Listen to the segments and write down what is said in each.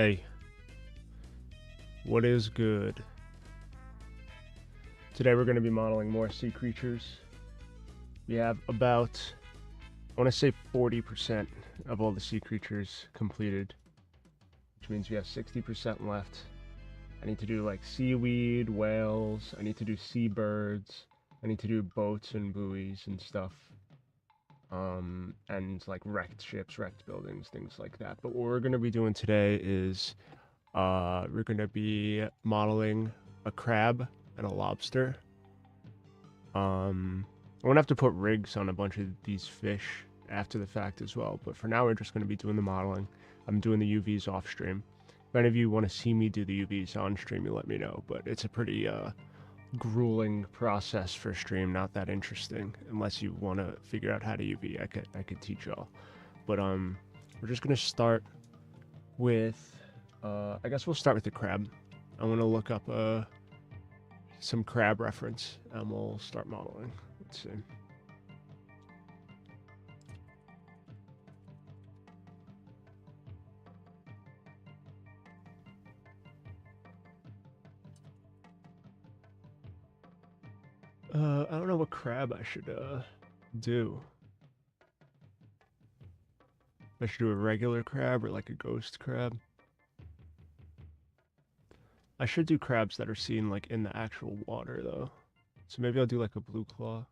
Hey, what is good? Today we're going to be modeling more sea creatures. We have about, I want to say 40% of all the sea creatures completed, which means we have 60% left. I need to do like seaweed, whales, I need to do seabirds, I need to do boats and buoys and stuff. And like wrecked ships, wrecked buildings, things like that. But what we're going to be doing today is we're going to be modeling a crab and a lobster. I'm gonna have to put rigs on a bunch of these fish after the fact as well, but for now we're just gonna be doing the modeling. I'm doing the UVs off stream. If any of you want to see me do the UVs on stream, you let me know, but it's a pretty grueling process for stream, not that interesting unless you want to figure out how to UV. I could teach y'all. But we're just gonna start with I guess we'll start with the crab. I want to look up some crab reference and we'll start modeling. Let's see. I don't know what crab I should do. I should do a regular crab or like a ghost crab. I should do crabs that are seen like in the actual water though. So maybe I'll do like a blue claw.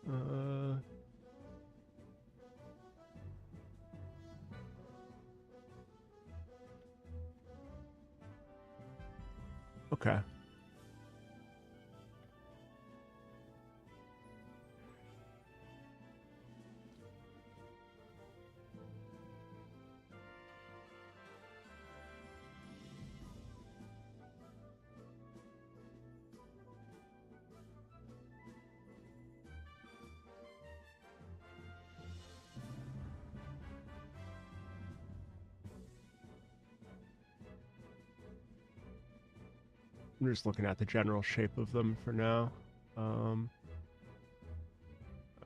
Uh, okay. I'm just looking at the general shape of them for now. All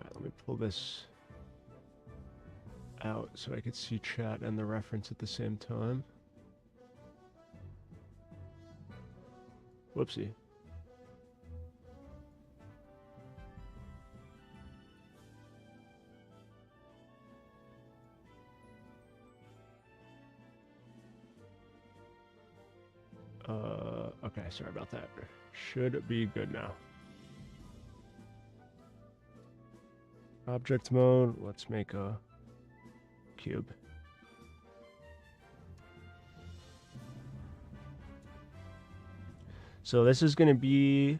right, let me pull this out so I could see chat and the reference at the same time. Whoopsie. Okay, sorry about that. Should be good now. Object mode, let's make a cube. So this is going to be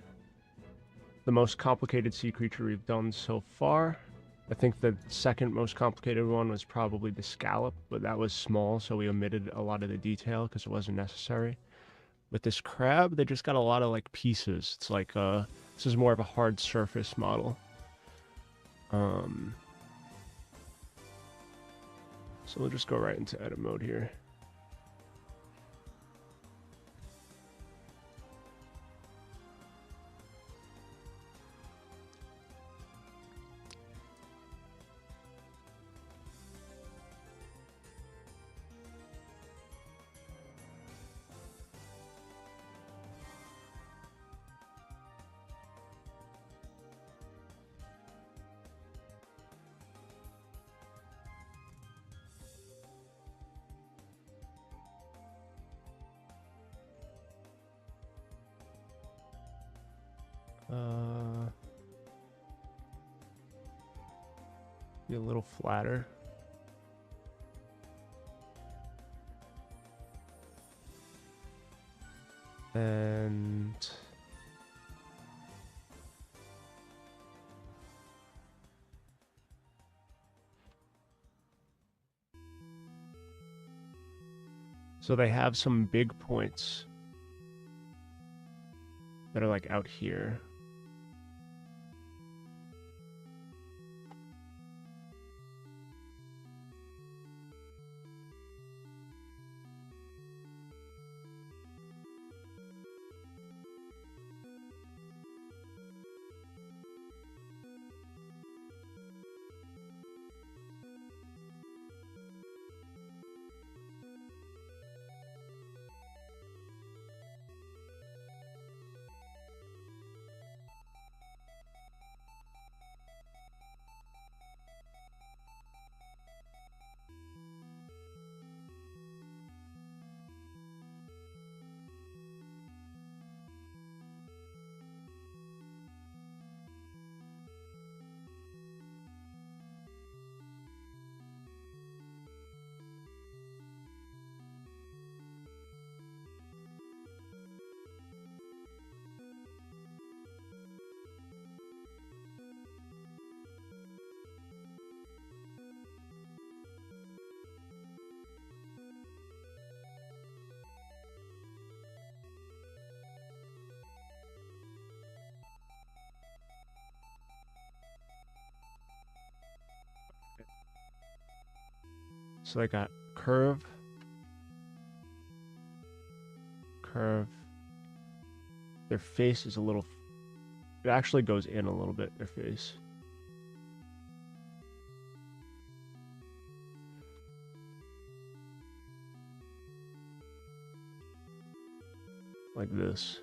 the most complicated sea creature we've done so far. I think the second most complicated one was probably the scallop, but that was small, so we omitted a lot of the detail because it wasn't necessary. With this crab, they just got a lot of like pieces. It's like this is more of a hard surface model. So we'll just go right into edit mode here. Be a little flatter. And so they have some big points that are like out here. So I got curve, curve. Their face is a little, it actually goes in a little bit, their face. Like this.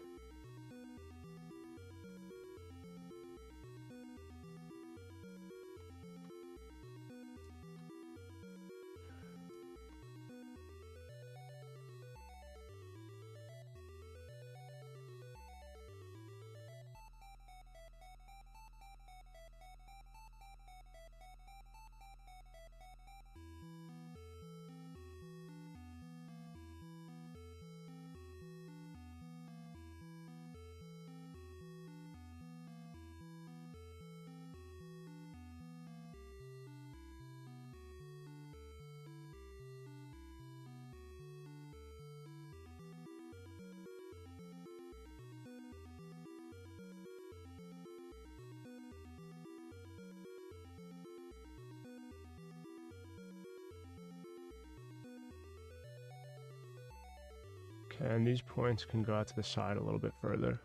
Okay, and these points can go out to the side a little bit further.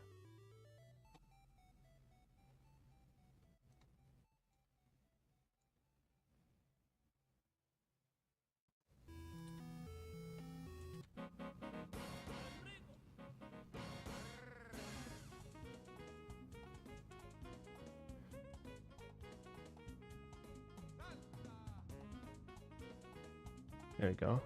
There you go.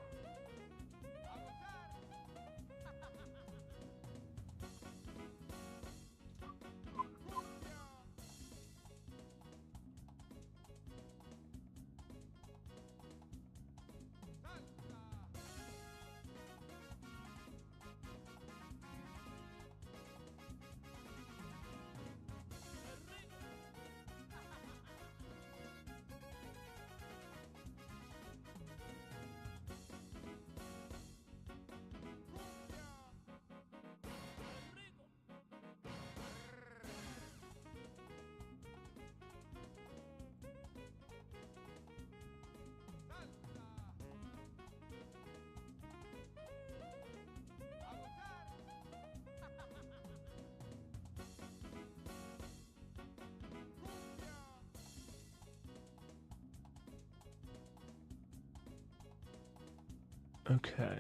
Okay.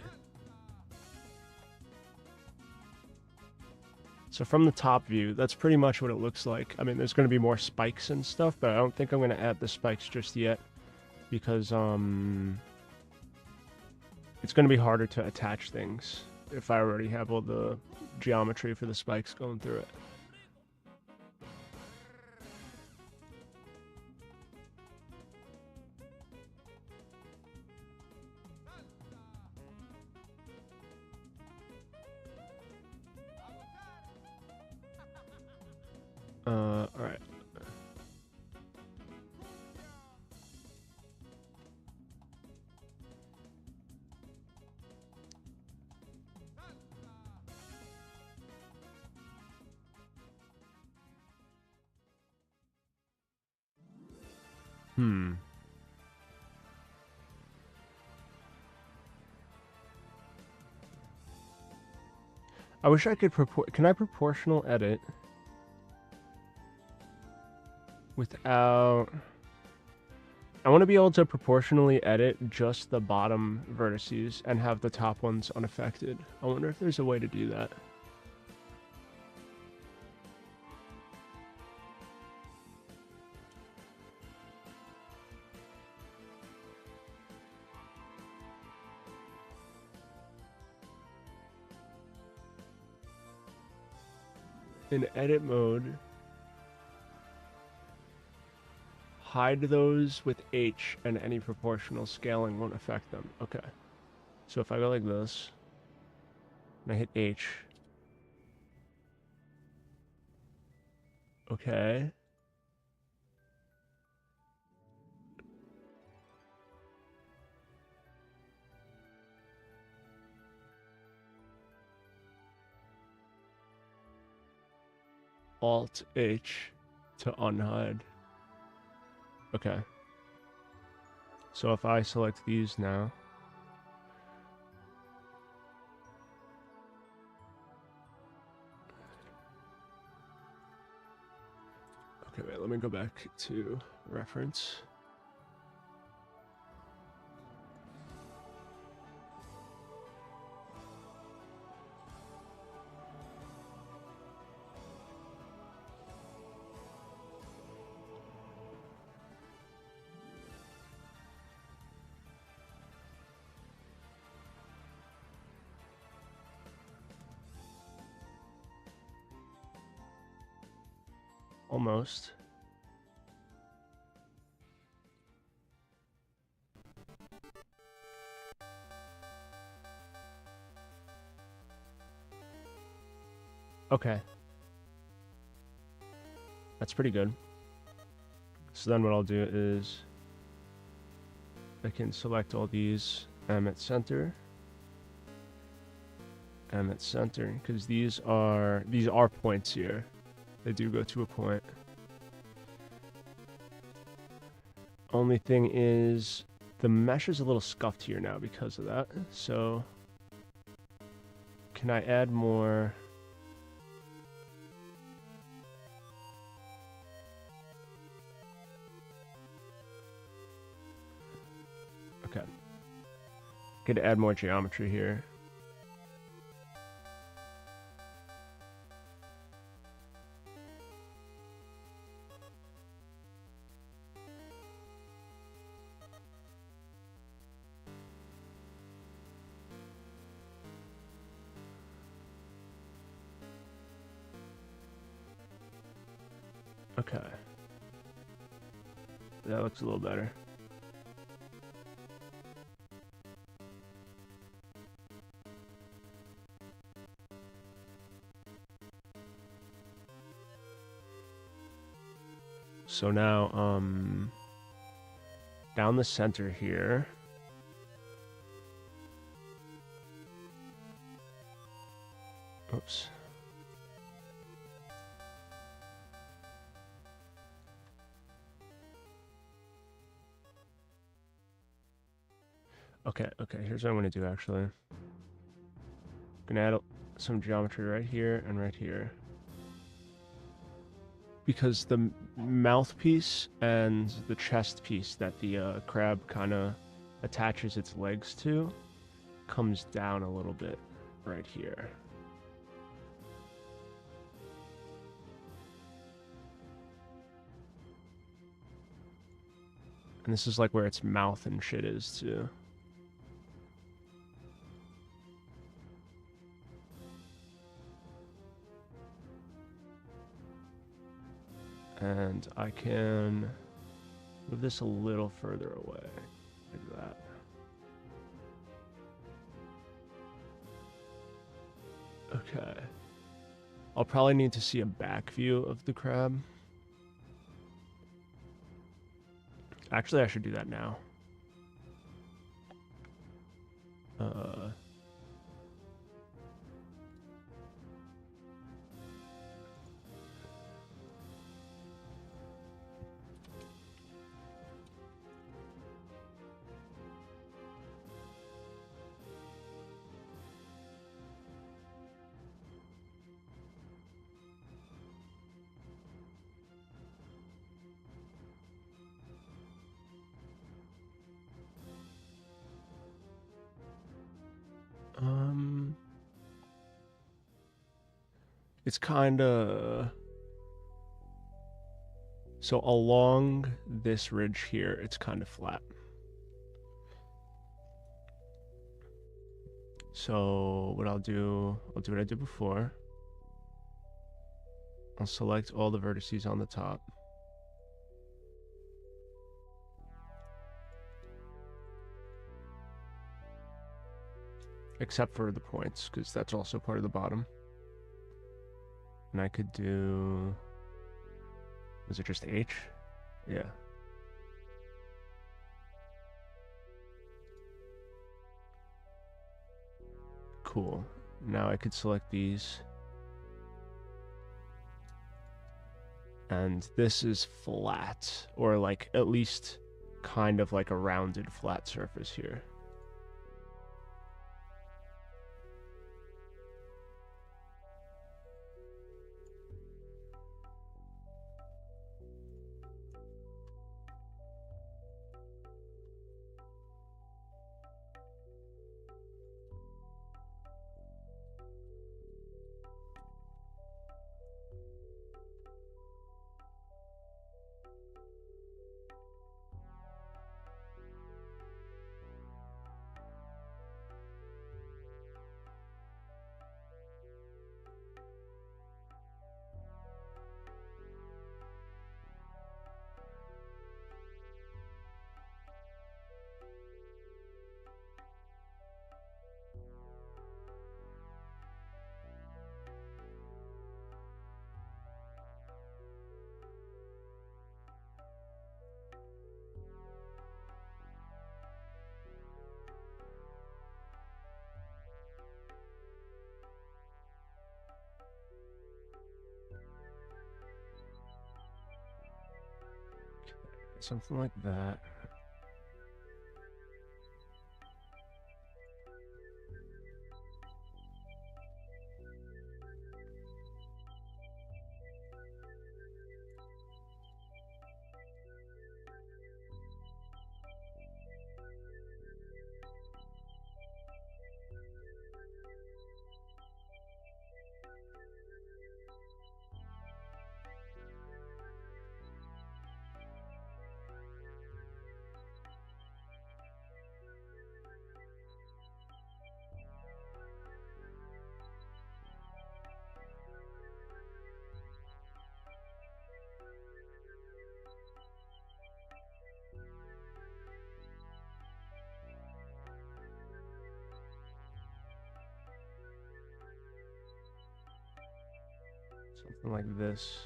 So from the top view, that's pretty much what it looks like. I mean, there's going to be more spikes and stuff, but I don't think I'm going to add the spikes just yet because it's going to be harder to attach things if I already have all the geometry for the spikes going through it. All right. I wish I could can I proportional edit without... I want to be able to proportionally edit just the bottom vertices and have the top ones unaffected. I wonder if there's a way to do that. In edit mode, hide those with H and any proportional scaling won't affect them. Okay. So if I go like this, and I hit H. Okay. Alt H to unhide. Okay. So if I select these now, okay, wait, let me go back to reference. Almost. Okay. That's pretty good. So then what I'll do is I can select all these M at center, because these are points here. They do go to a point. Only thing is the mesh is a little scuffed here now because of that. So can I add more? Okay. Could add more geometry here. Okay. That looks a little better. So now, down the center here, oops. Okay, here's what I'm gonna do actually. I'm gonna add some geometry right here and right here. Because the mouthpiece and the chest piece that the crab kind of attaches its legs to comes down a little bit right here. And this is like where its mouth and shit is too. And I can move this a little further away, like that. Okay. I'll probably need to see a back view of the crab. Actually, I should do that now. It's kind of... So along this ridge here, it's kind of flat. So what I'll do what I did before. I'll select all the vertices on the top. Except for the points, because that's also part of the bottom. And I could do... Was it just H? Yeah. Cool. Now I could select these. And this is flat, or like at least kind of like a rounded flat surface here. Something like that. Something like this.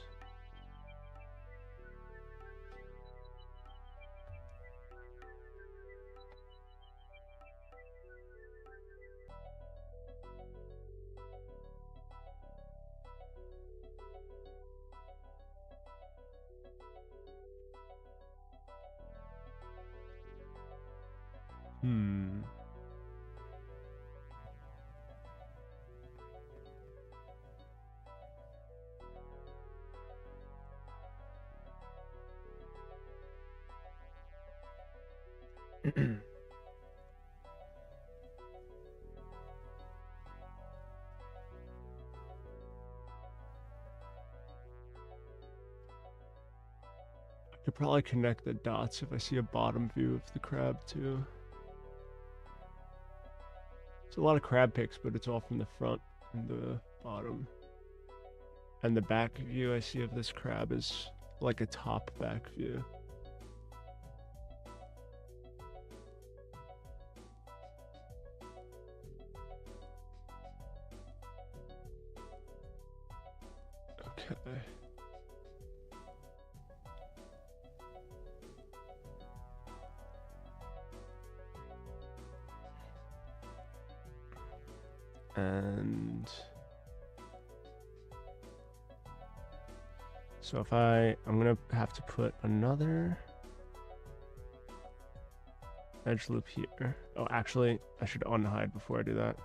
I could probably connect the dots if I see a bottom view of the crab too. It's a lot of crab pics, but it's all from the front and the bottom. And the back view I see of this crab is like a top back view. Okay. And so if I'm gonna have to put another edge loop here. Oh, actually, I should unhide before I do that.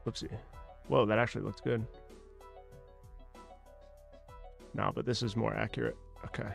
Whoopsie. Whoa, that actually looked good. No, but this is more accurate. Okay.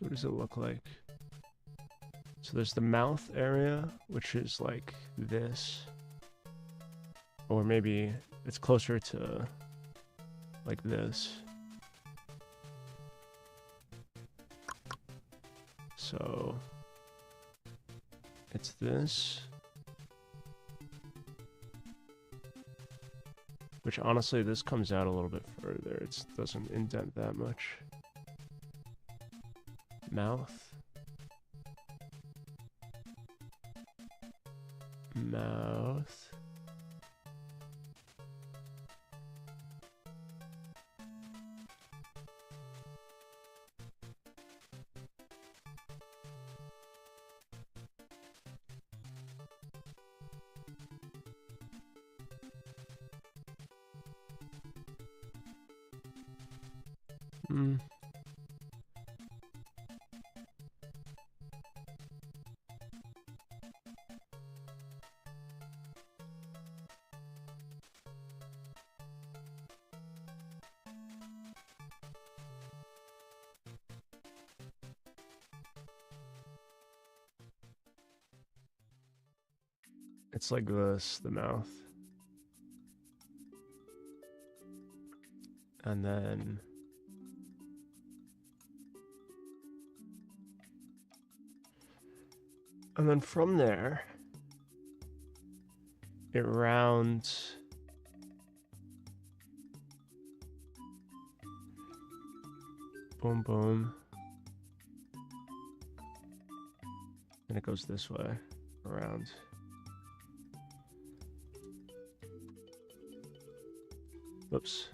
So what does it look like? So there's the mouth area, which is like this. Or maybe it's closer to like this. So it's this. Which honestly, this comes out a little bit further. It doesn't indent that much. Mouth. Mouth. Hmm. It's like this, the mouth. And then from there, it rounds. Boom, boom. And it goes this way, around. Whoops.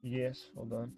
Yes, hold on.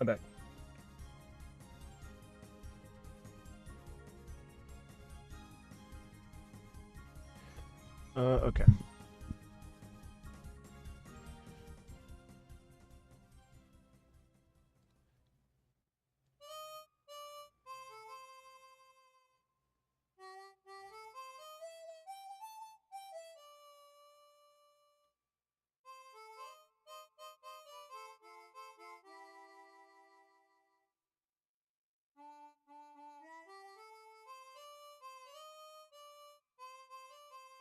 I'm back. Okay.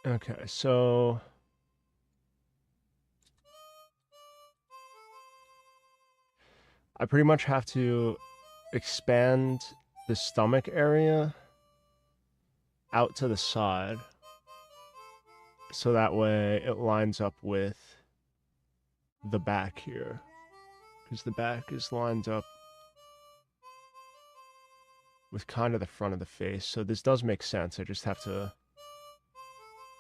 Okay, so I pretty much have to expand the stomach area out to the side so that way it lines up with the back here, because the back is lined up with kind of the front of the face. So this does make sense. I just have to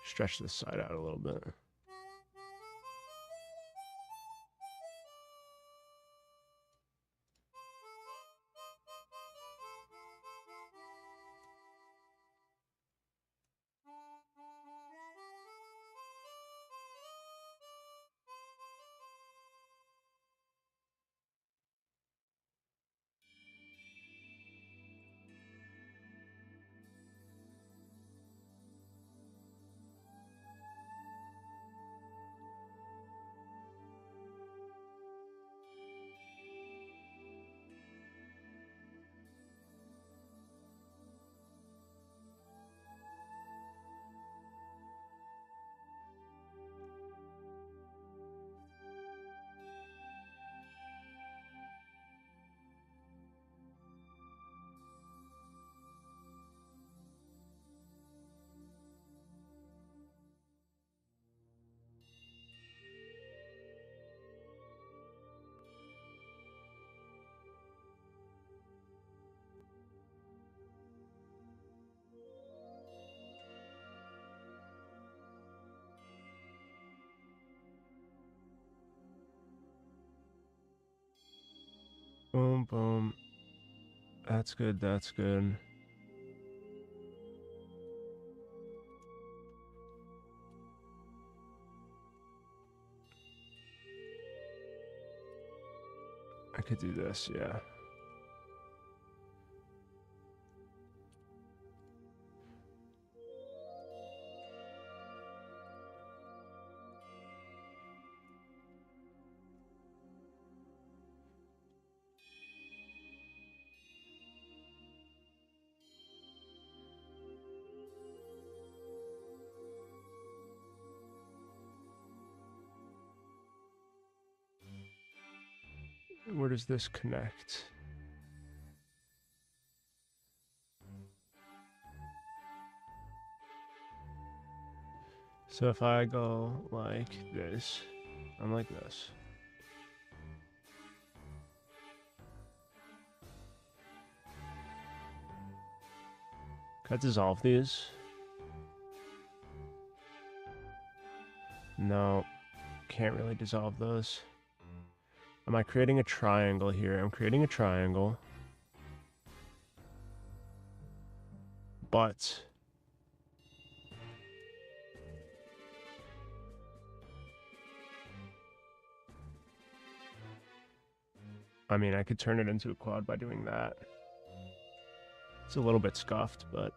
stretch this side out a little bit. Boom, boom. That's good, that's good. I could do this, yeah. Where does this connect? So if I go like this, I'm like this. Can I dissolve these? No, can't really dissolve those. Am I creating a triangle here? I'm creating a triangle. But I mean, I could turn it into a quad by doing that. It's a little bit scuffed, but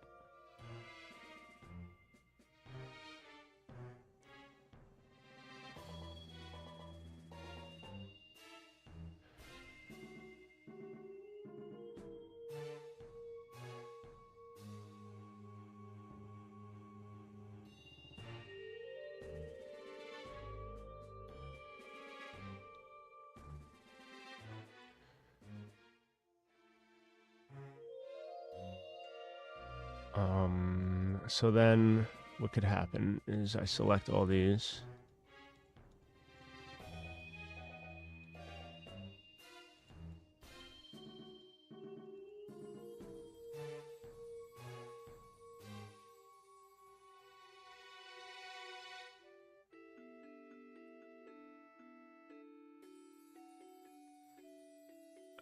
so then what could happen is I select all these.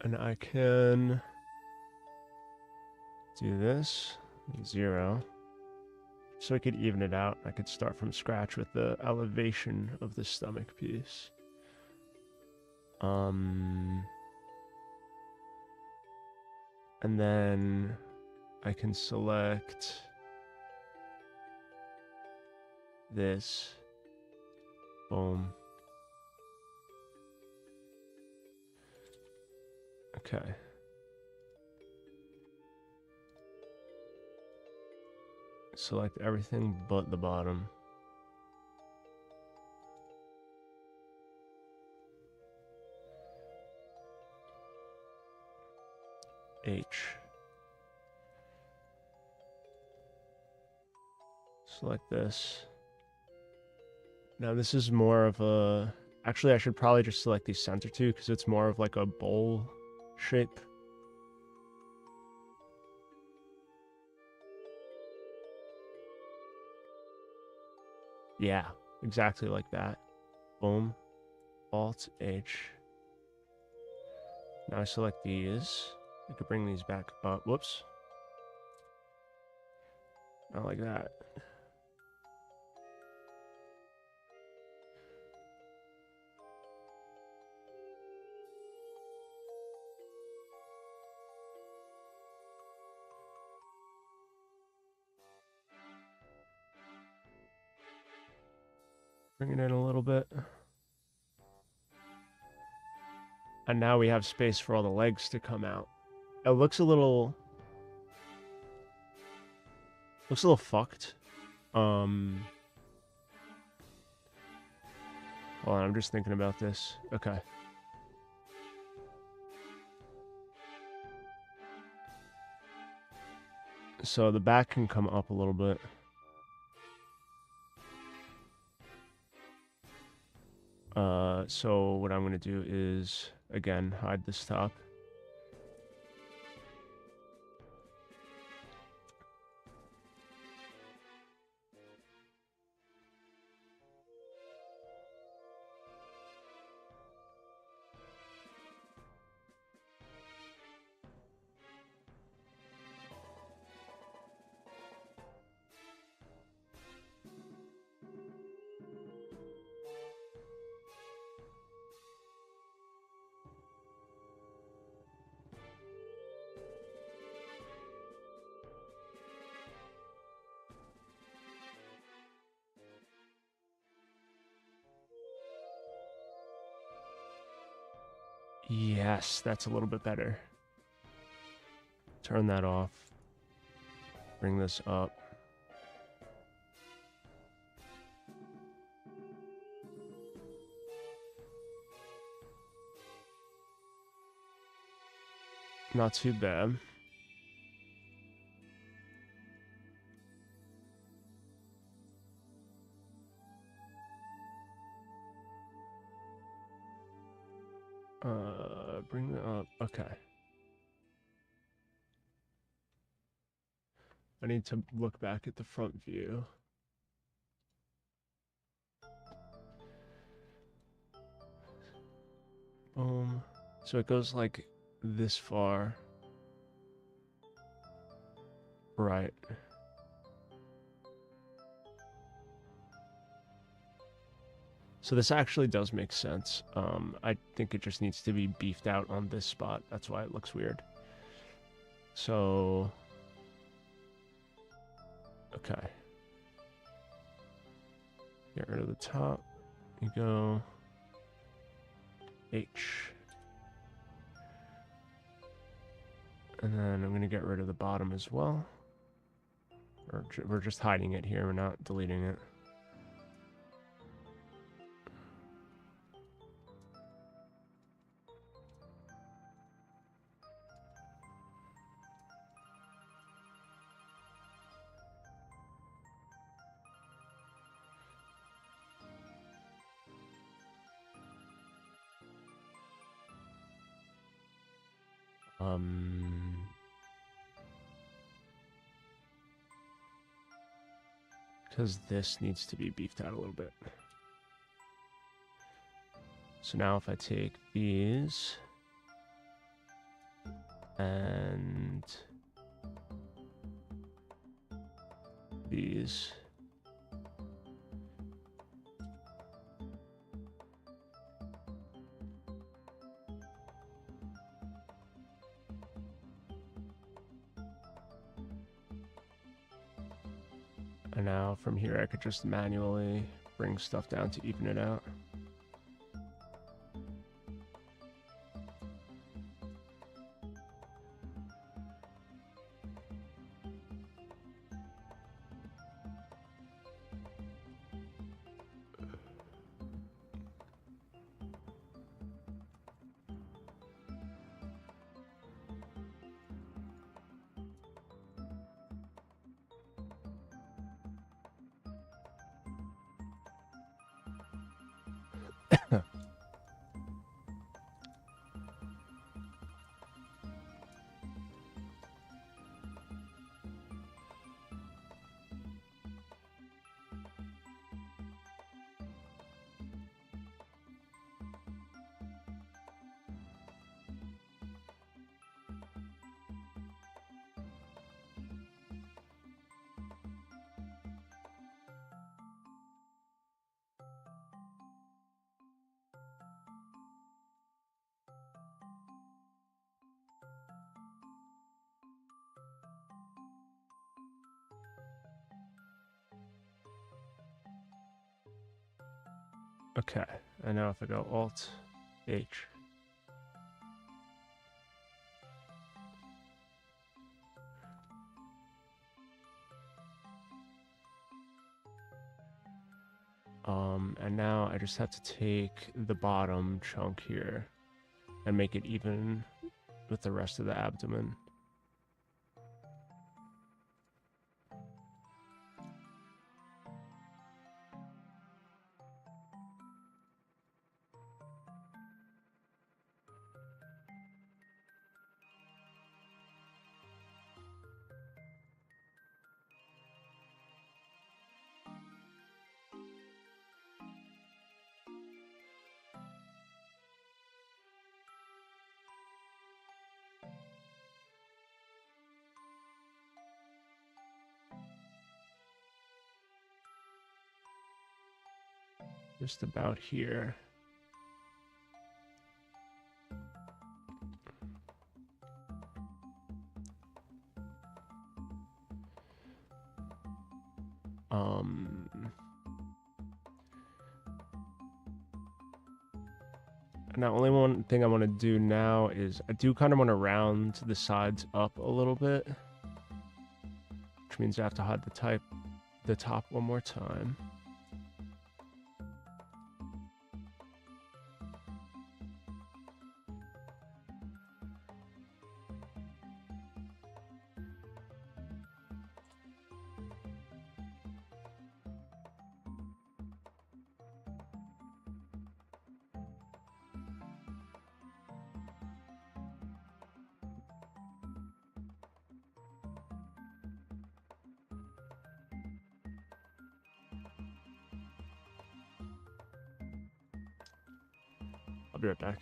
And I can do this, 0. So I could even it out. I could start from scratch with the elevation of the stomach piece. And then I can select this. Boom. Okay. Select everything but the bottom. H. Select this. Now this is more of a... Actually, I should probably just select these center two because it's more of like a bowl shape. Yeah, exactly like that. Boom. Alt H. Now I select these. I could bring these back up. Whoops. Not like that. Bring it in a little bit. And now we have space for all the legs to come out. It looks a little fucked. Hold on, I'm just thinking about this. Okay. So the back can come up a little bit. So what I'm going to do is, again, hide this top. Yes, that's a little bit better. Turn that off. Bring this up. Not too bad. Bring that up. Okay. I need to look back at the front view. So it goes like this far. Right. So this actually does make sense. I think it just needs to be beefed out on this spot. That's why it looks weird. So... Okay. Get rid of the top. You go... H. And then I'm going to get rid of the bottom as well. Or we're just hiding it here. We're not deleting it. Because this needs to be beefed out a little bit. So now if I take these, And these. And now from here I could just manually bring stuff down to even it out. Okay, and now if I go Alt H. And now I just have to take the bottom chunk here and make it even with the rest of the abdomen. Just about here. Now, only one thing I want to do now is I do kind of want to round the sides up a little bit, which means I have to hide the top one more time. I'll be right back.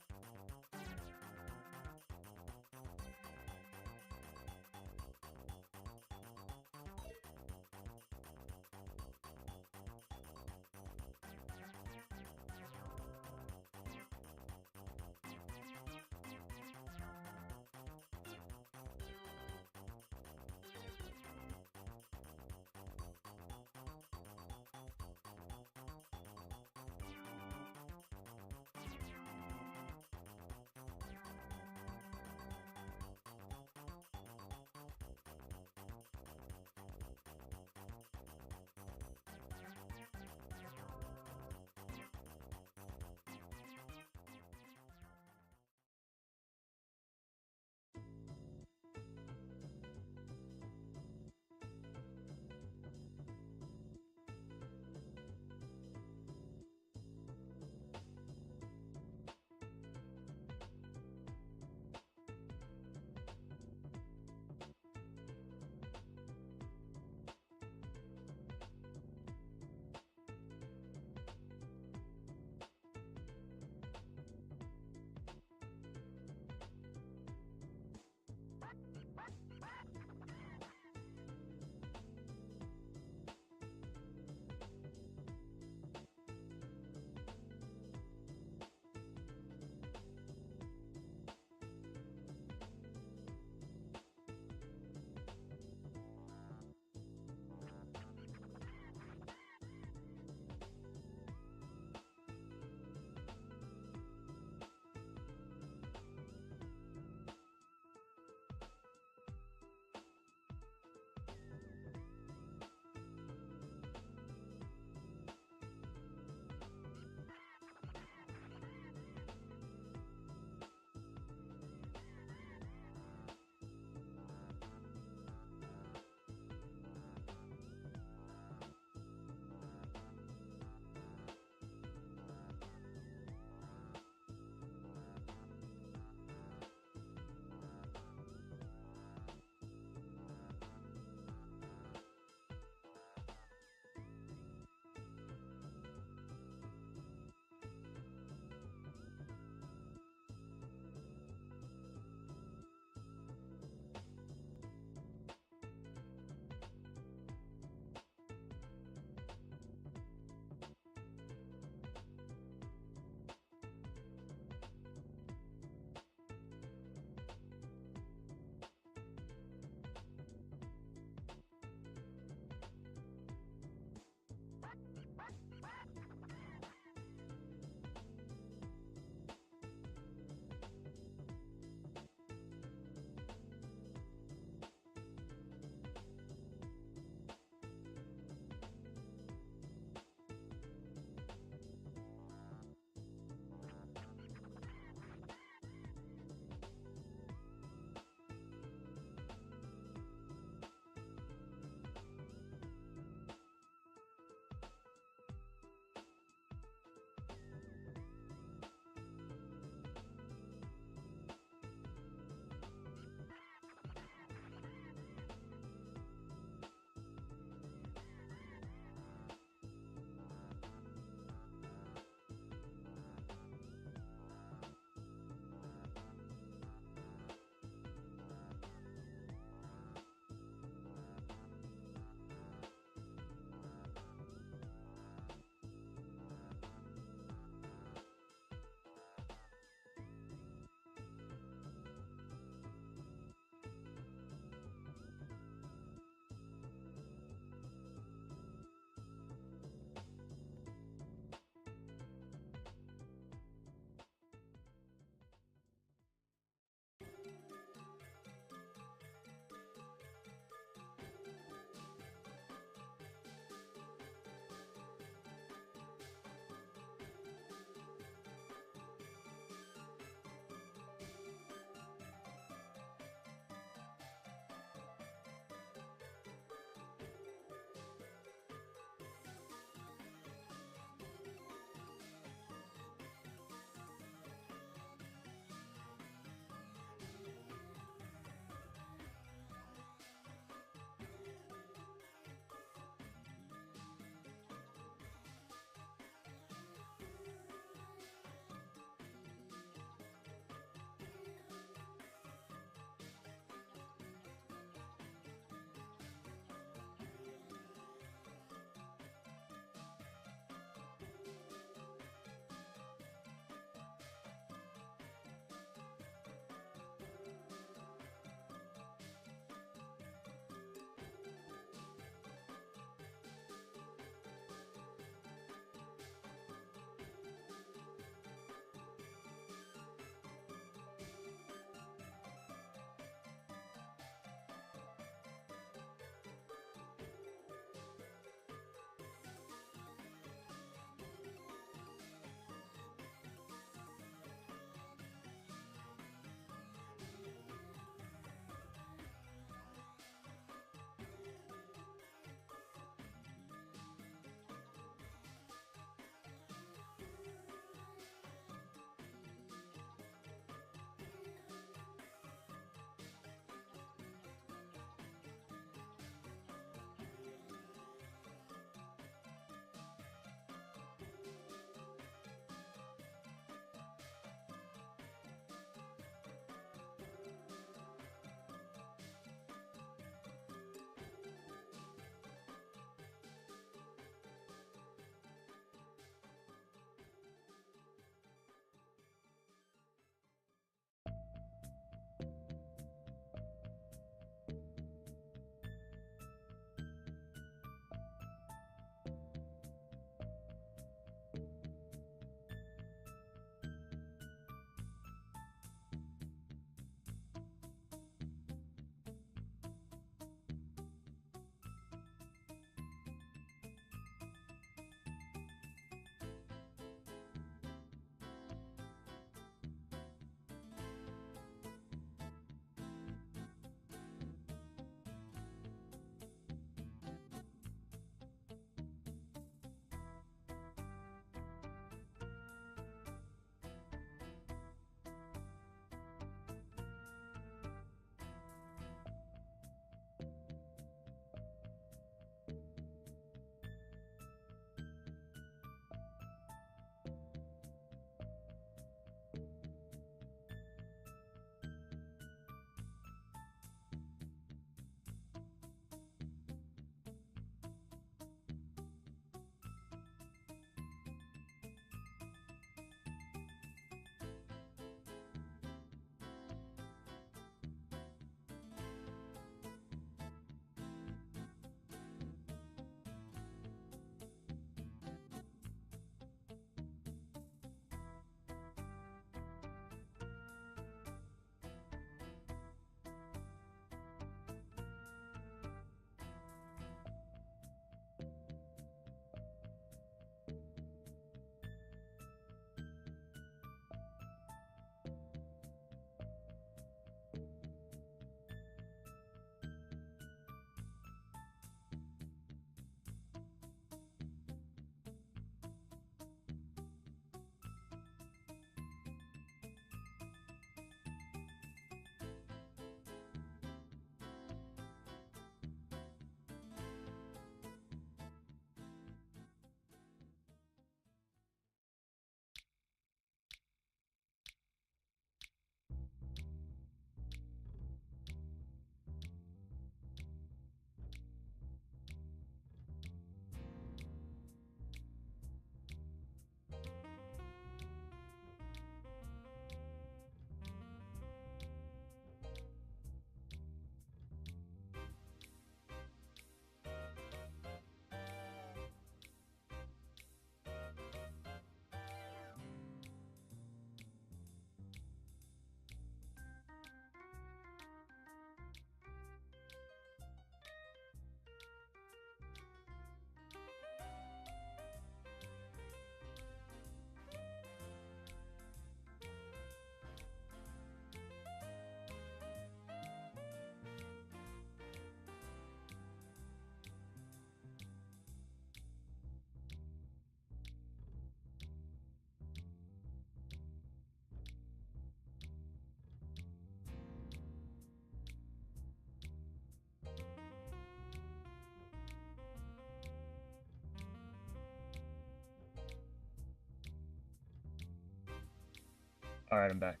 All right, I'm back.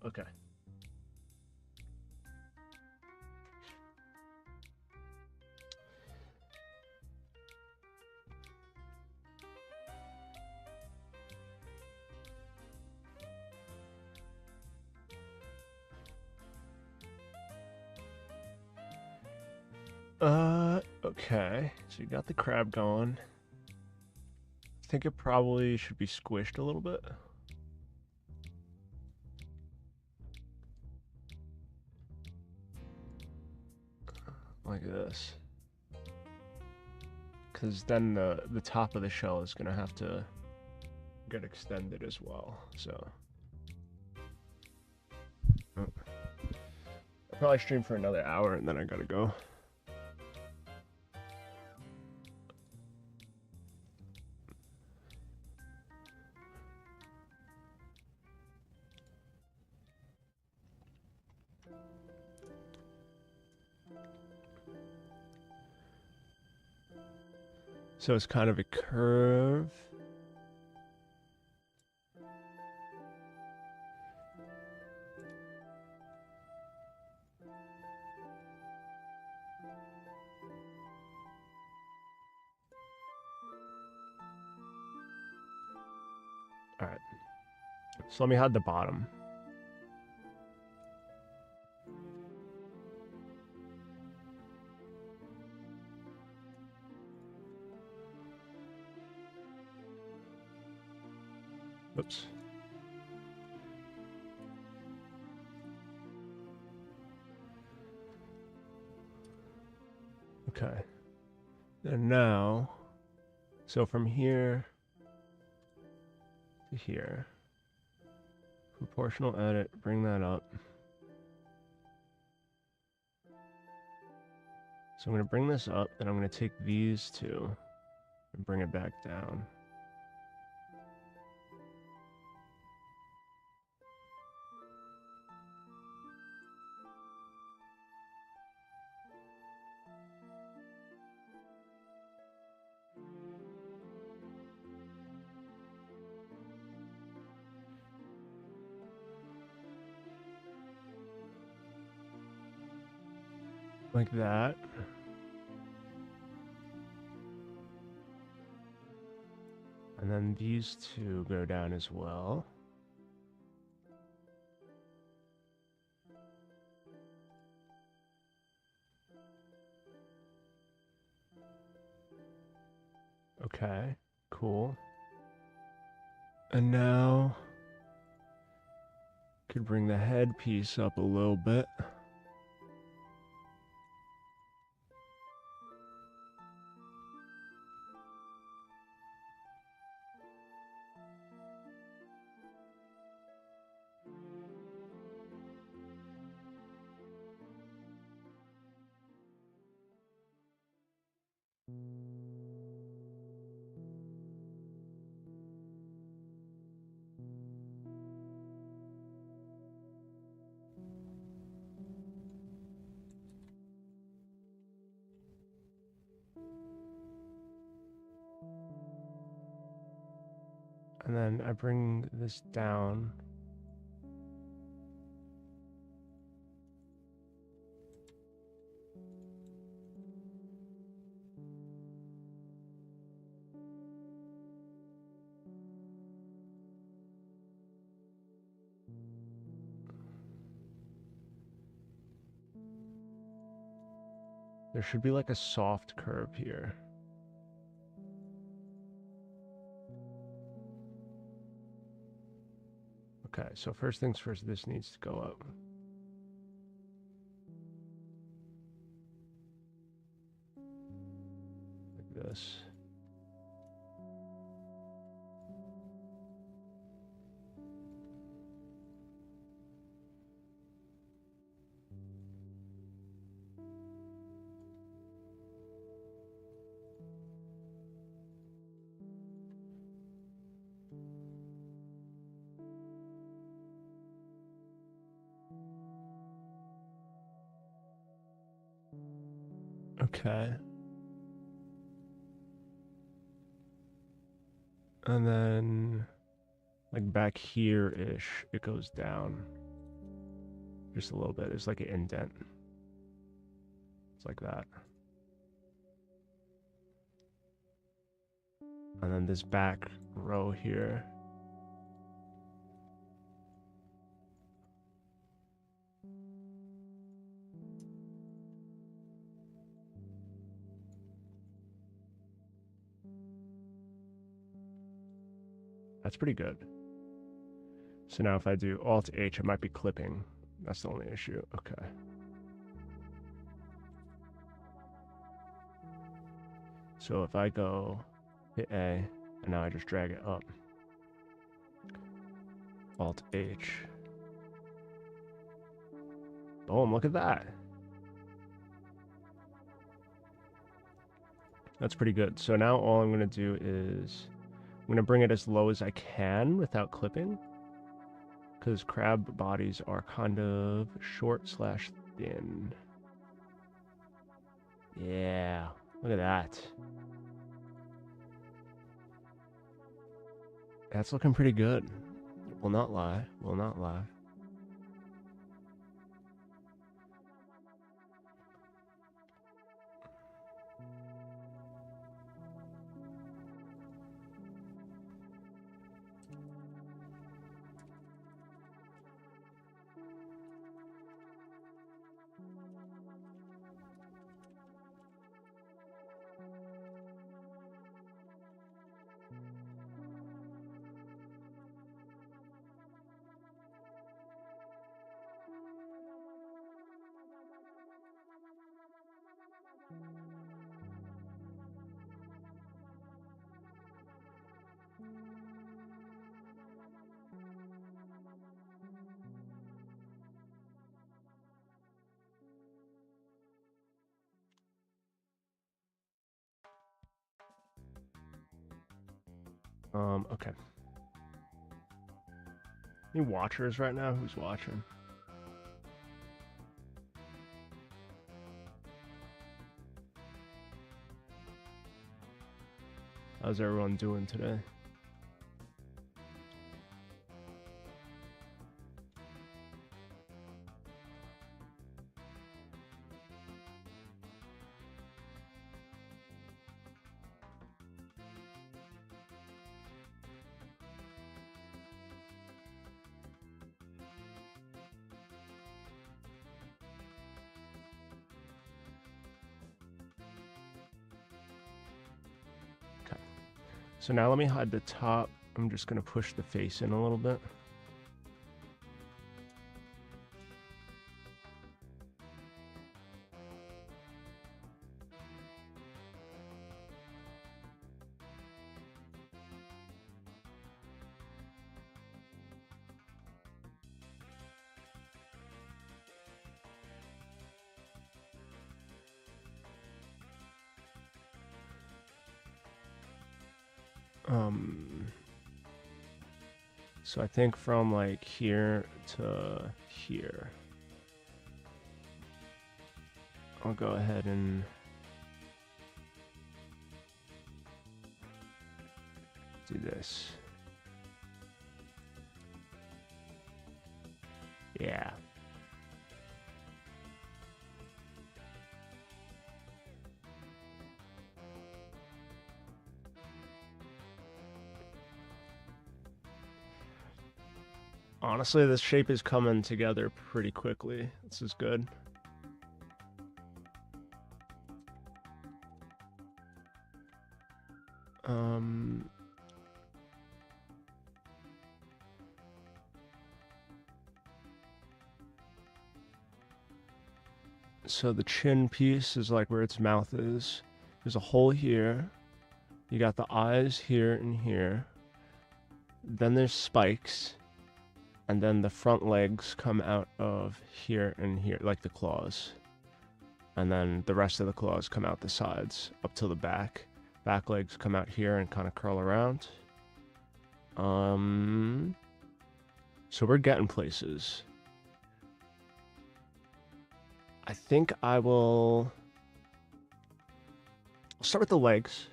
Okay. Okay. So you got the crab going. I think it probably should be squished a little bit. Like this. Because then the top of the shell is going to have to get extended as well. So I'll probably stream for another hour and then I gotta go. So it's kind of a curve. All right. So let me hide the bottom. Oops. Okay. And now, so from here to here, proportional edit, bring that up. So I'm going to bring this up, then I'm going to take these two and bring it back down. Like that. And then these two go down as well. Okay, cool. And now, could bring the head piece up a little bit. And then I bring this down. There should be like a soft curve here. Okay, so first things first, this needs to go up. Like this. Okay. And then, like back here-ish, it goes down. Just a little bit. It's like an indent. It's like that. And then this back row here. That's pretty good. So now if I do Alt-H, it might be clipping. That's the only issue. Okay. So if I go hit A, and now I just drag it up. Alt-H. Boom, look at that. That's pretty good. So now all I'm going to do is I'm going to bring it as low as I can without clipping, because crab bodies are kind of short/thin. Yeah, look at that. That's looking pretty good. Will not lie. Will not lie. Okay. Any watchers right now? Who's watching? How's everyone doing today? So now let me hide the top. I'm just going to push the face in a little bit. So I think from like here to here, I'll go ahead and do this. Yeah. Honestly, this shape is coming together pretty quickly. This is good. So the chin piece is like where its mouth is. There's a hole here. You got the eyes here and here. Then there's spikes. And then the front legs come out of here and here, like the claws. And then the rest of the claws come out the sides up to the back. Back legs come out here and kind of curl around. So we're getting places. I think I'll start with the legs.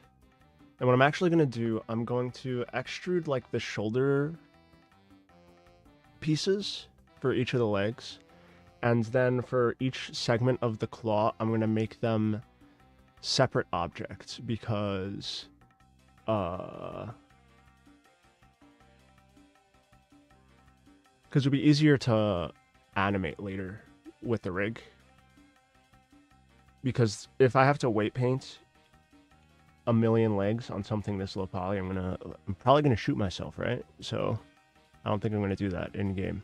And what I'm actually going to do, I'm going to extrude like the shoulder pieces for each of the legs. And then for each segment of the claw, I'm going to make them separate objects because it'll be easier to animate later with the rig. Because if I have to weight paint a million legs on something this low poly, I'm probably gonna shoot myself, right? So I don't think I'm gonna do that in game.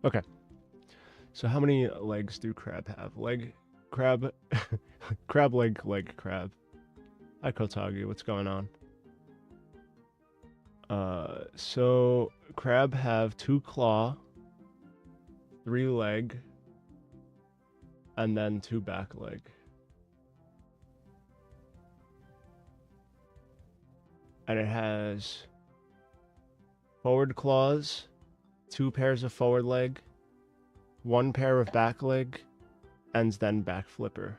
Okay. So how many legs do crab have? Crab, crab leg crab. Hi Kotagi, what's going on? So crab have 2 claw, 3 leg, and then 2 back leg. And it has forward claws, 2 pairs of forward leg, 1 pair of back leg, and then back flipper.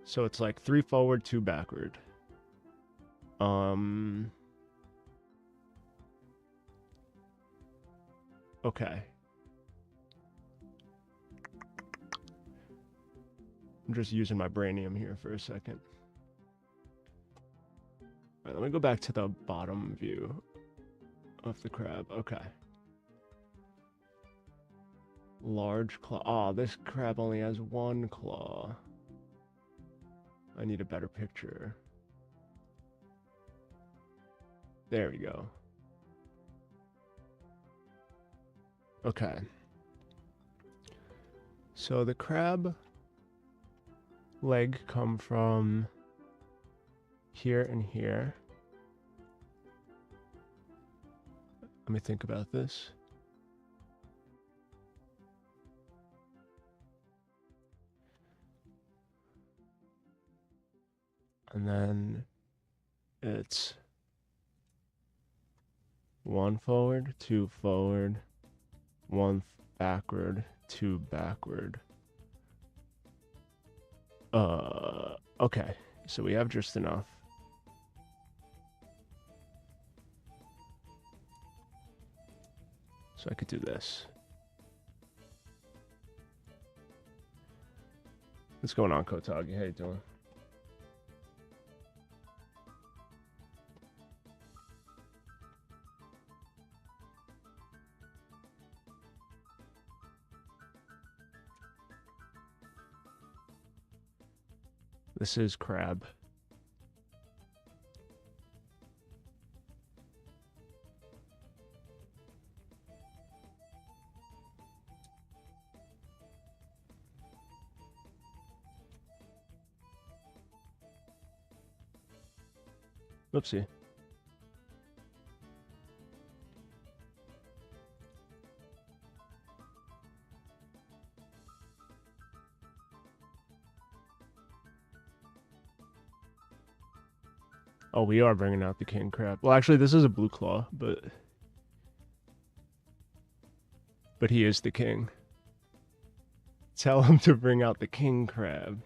So it's like 3 forward, 2 backward. Okay. I'm just using my brainium here for a second. All right, let me go back to the bottom view of the crab. Okay. Large claw. Oh, this crab only has 1 claw. I need a better picture. There we go. Okay. So the crab leg come from here and here. Let me think about this. And then it's 1 forward, 2 forward, 1 backward, 2 backward. Okay. So we have just enough. So I could do this. What's going on, Kotagi? How you doing? This is crab. Oopsie. Oh, we are bringing out the king crab. Well, actually, this is a blue claw, but he is the king. Tell him to bring out the king crab.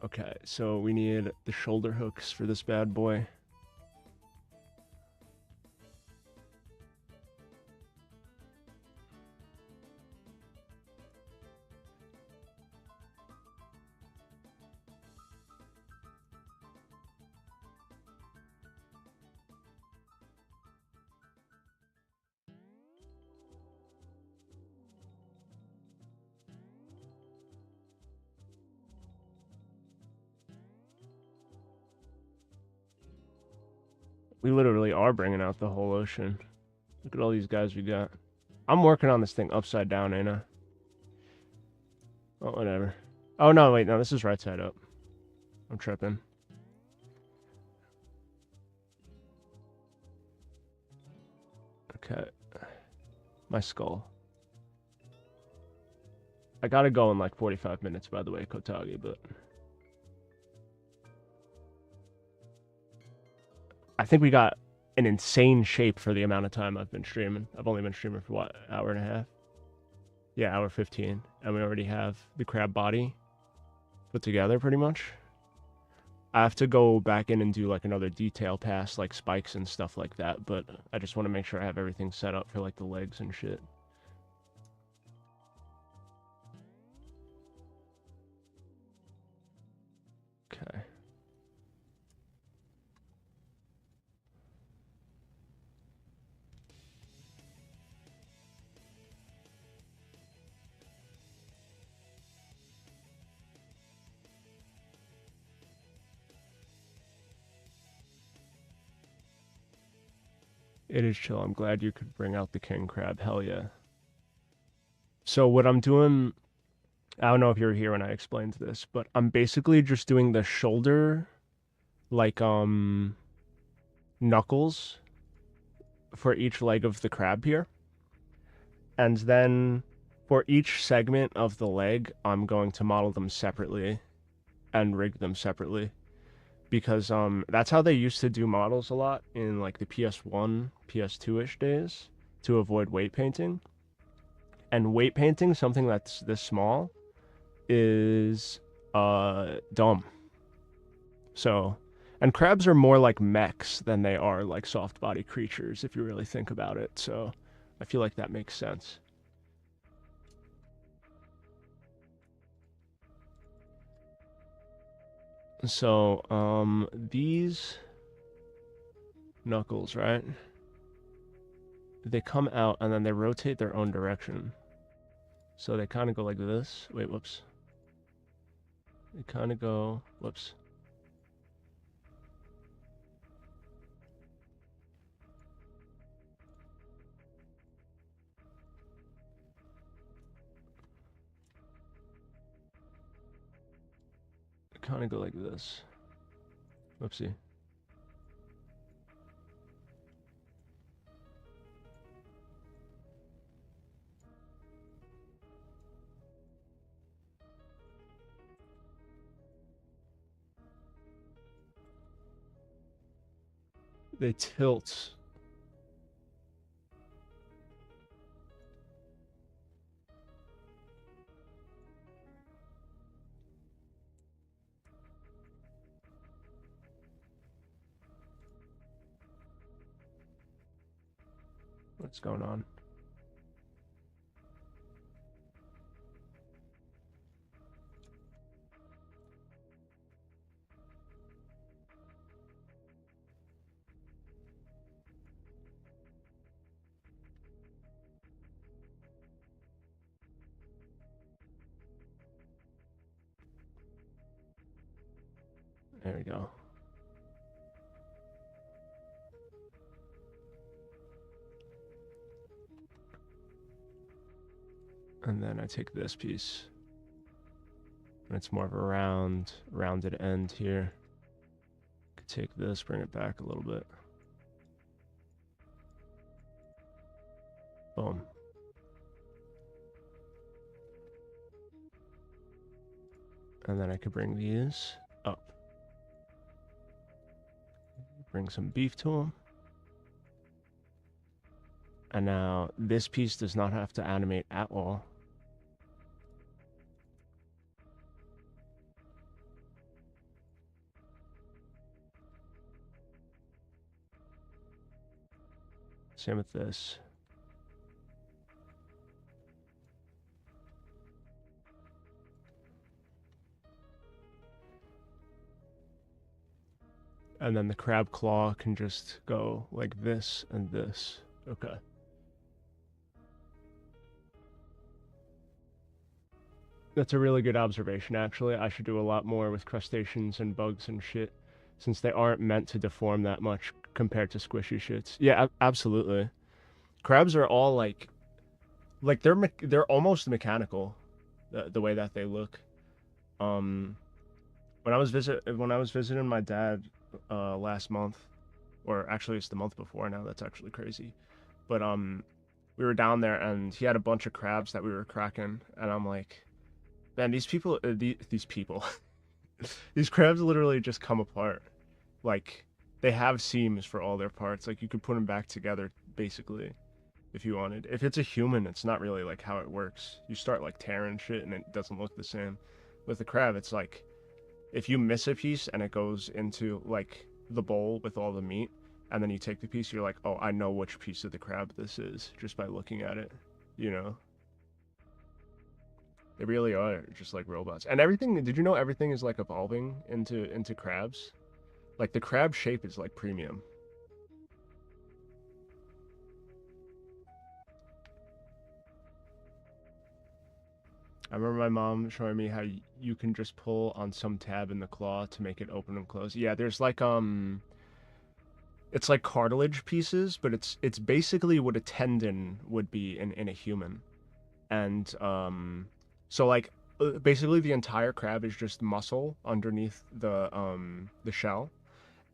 Okay, so we need the shoulder hooks for this bad boy. We literally are bringing out the whole ocean. Look at all these guys we got. I'm working on this thing upside down, ain't I? Oh, whatever. Oh, no, wait, no, this is right side up. I'm tripping. Okay. My skull. I gotta go in like 45 minutes, by the way, Kotagi, but... I think we got an insane shape for the amount of time I've been streaming. I've only been streaming for, what, hour and a half? Yeah, hour 15. And we already have the crab body put together, pretty much. I have to go back in and do, like, another detail pass, like spikes and stuff like that, but I just want to make sure I have everything set up for, like, the legs and shit. Okay. It is chill. I'm glad you could bring out the king crab. Hell yeah. So what I'm doing, I don't know if you were here when I explained this, but I'm basically just doing the shoulder, like, knuckles for each leg of the crab here. And then for each segment of the leg, I'm going to model them separately and rig them separately. Because that's how they used to do models a lot in like the PS1, PS2-ish days to avoid weight painting. And weight painting, something that's this small, is dumb. So, and crabs are more like mechs than they are like soft body creatures if you really think about it. So, I feel like that makes sense. So, these knuckles, right? They come out and then they rotate their own direction. So they kind of go like this. Wait, whoops. They kind of go, whoops. They kind of go like this. Whoopsie. They tilt. What's going on? There we go. And then I take this piece. And it's more of a rounded end here. Could take this, bring it back a little bit. Boom. And then I could bring these up. Bring some beef to them. And now this piece does not have to animate at all. Same with this. And then the crab claw can just go like this and this. Okay. That's a really good observation, actually. I should do a lot more with crustaceans and bugs and shit, since they aren't meant to deform that much compared to squishy shits. Yeah, absolutely. Crabs are all like they're almost mechanical, the way that they look. Um, when I was visiting my dad last month, or actually it's the month before now. That's actually crazy. But we were down there and he had a bunch of crabs that we were cracking, and I'm like, man, these people, these crabs literally just come apart. Like they have seams for all their parts. Like you could put them back together basically if you wanted. If it's a human, it's not really like how it works. You start like tearing shit and it doesn't look the same. With the crab, it's like if you miss a piece and it goes into like the bowl with all the meat, and then you take the piece, you're like, oh, I know which piece of the crab this is just by looking at it. You know, they really are just like robots. And everything. Did you know everything is like evolving into crabs? Like the crab shape is like premium. I remember my mom showing me how you can just pull on some tab in the claw to make it open and close. Yeah, there's like it's like cartilage pieces, but it's basically what a tendon would be in a human. And so like basically the entire crab is just muscle underneath the shell.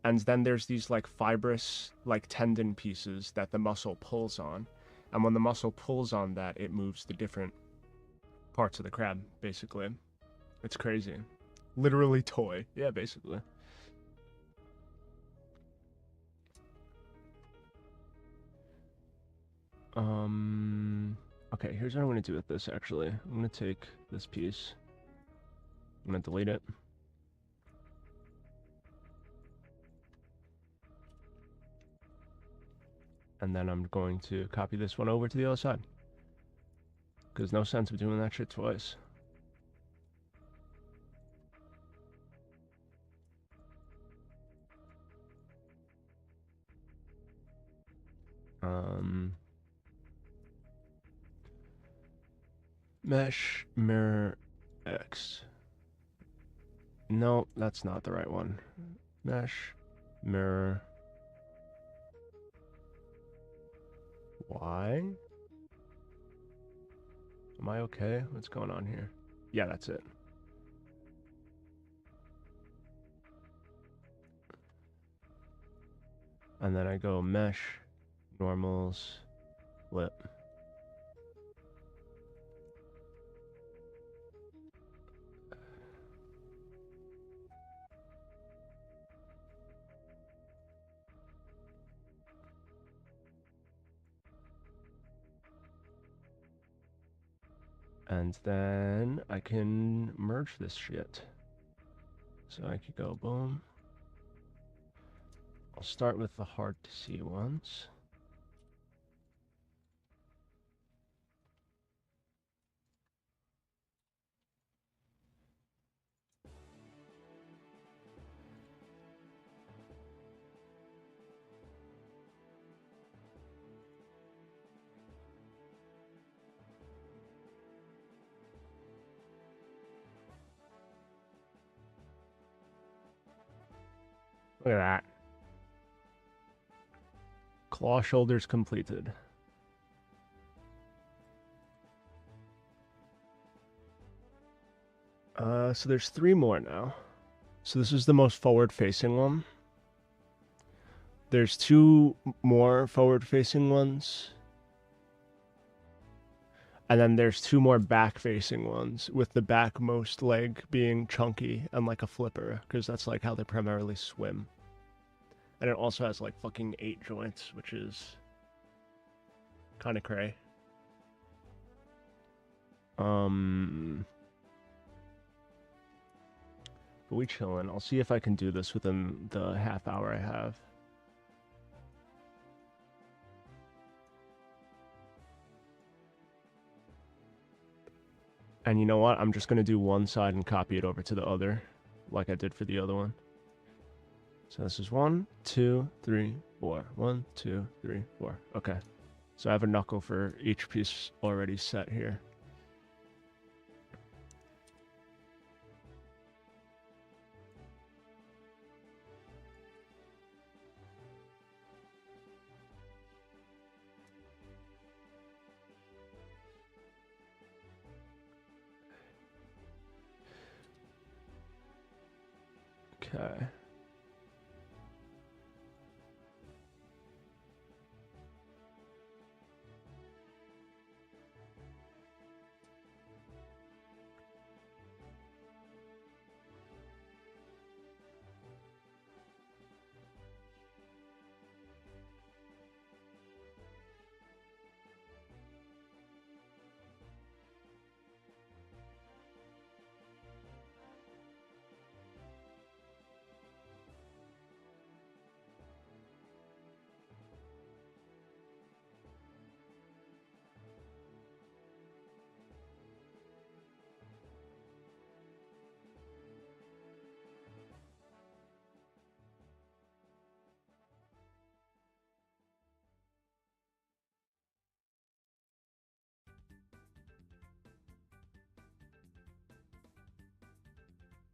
And then there's these like fibrous like tendon pieces that the muscle pulls on. And when the muscle pulls on that, it moves the different parts of the crab, basically. It's crazy. Literally toy. Yeah, basically. Okay, here's what I'm gonna do with this actually. I'm gonna take this piece. I'm gonna delete it. And then I'm going to copy this one over to the other side. Because no sense of doing that shit twice. Mesh mirror X. No, that's not the right one. Mesh mirror Y. Am I okay? What's going on here? Yeah, that's it. And then I go mesh, normals, lip. And then I can merge this shit. So I could go boom. I'll start with the hard to see ones. Look at that. Claw shoulders completed. So there's 3 more now. So this is the most forward-facing one. There's 2 more forward-facing ones. And then there's 2 more back-facing ones, with the backmost leg being chunky and like a flipper, because that's like how they primarily swim. And it also has like fucking 8 joints, which is kind of cray. But we chillin'. I'll see if I can do this within the half hour I have. And you know what? I'm just going to do one side and copy it over to the other, like I did for the other one. So this is 1, 2, 3, 4. 1, 2, 3, 4. Okay. So I have a knuckle for each piece already set here. Okay.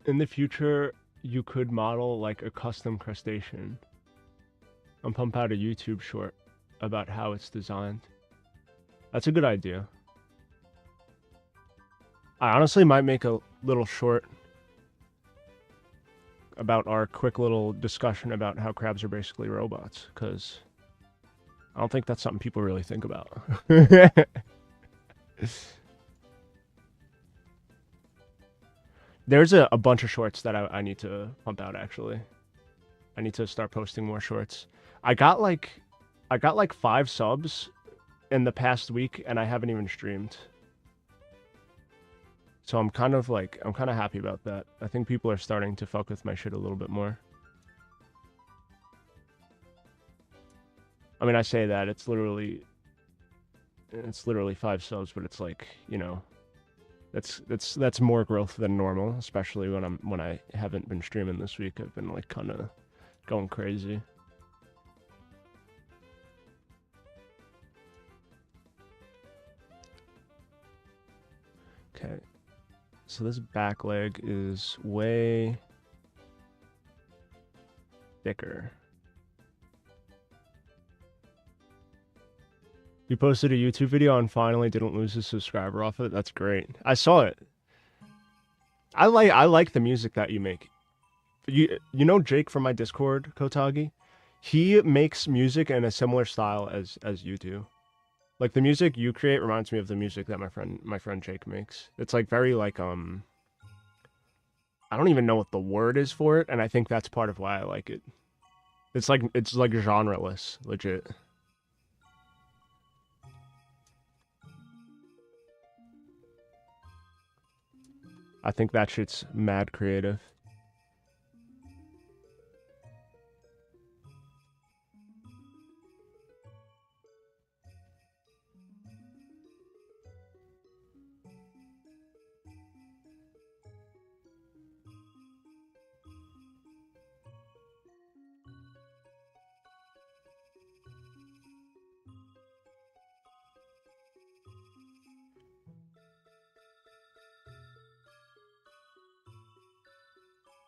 In the future, you could model like a custom crustacean and pump out a YouTube short about how it's designed. That's a good idea. I honestly might make a little short about our quick little discussion about how crabs are basically robots, because I don't think that's something people really think about. There's a bunch of shorts that I need to pump out, actually. I need to start posting more shorts. I got like 5 subs in the past week, and I haven't even streamed. So I'm kind of happy about that. I think people are starting to fuck with my shit a little bit more. I mean, I say that it's literally 5 subs, but it's like, you know, that's more growth than normal, especially when I haven't been streaming this week. I've been like kind of going crazy. Okay. So this back leg is way thicker. You posted a YouTube video and finally didn't lose a subscriber off it. That's great. I saw it. I like the music that you make. You know Jake from my Discord, Kotagi? He makes music in a similar style as you do. Like the music you create reminds me of the music that my friend Jake makes. It's like very like I don't even know what the word is for it, and I think that's part of why I like it. It's like genreless, legit. I think that shit's mad creative.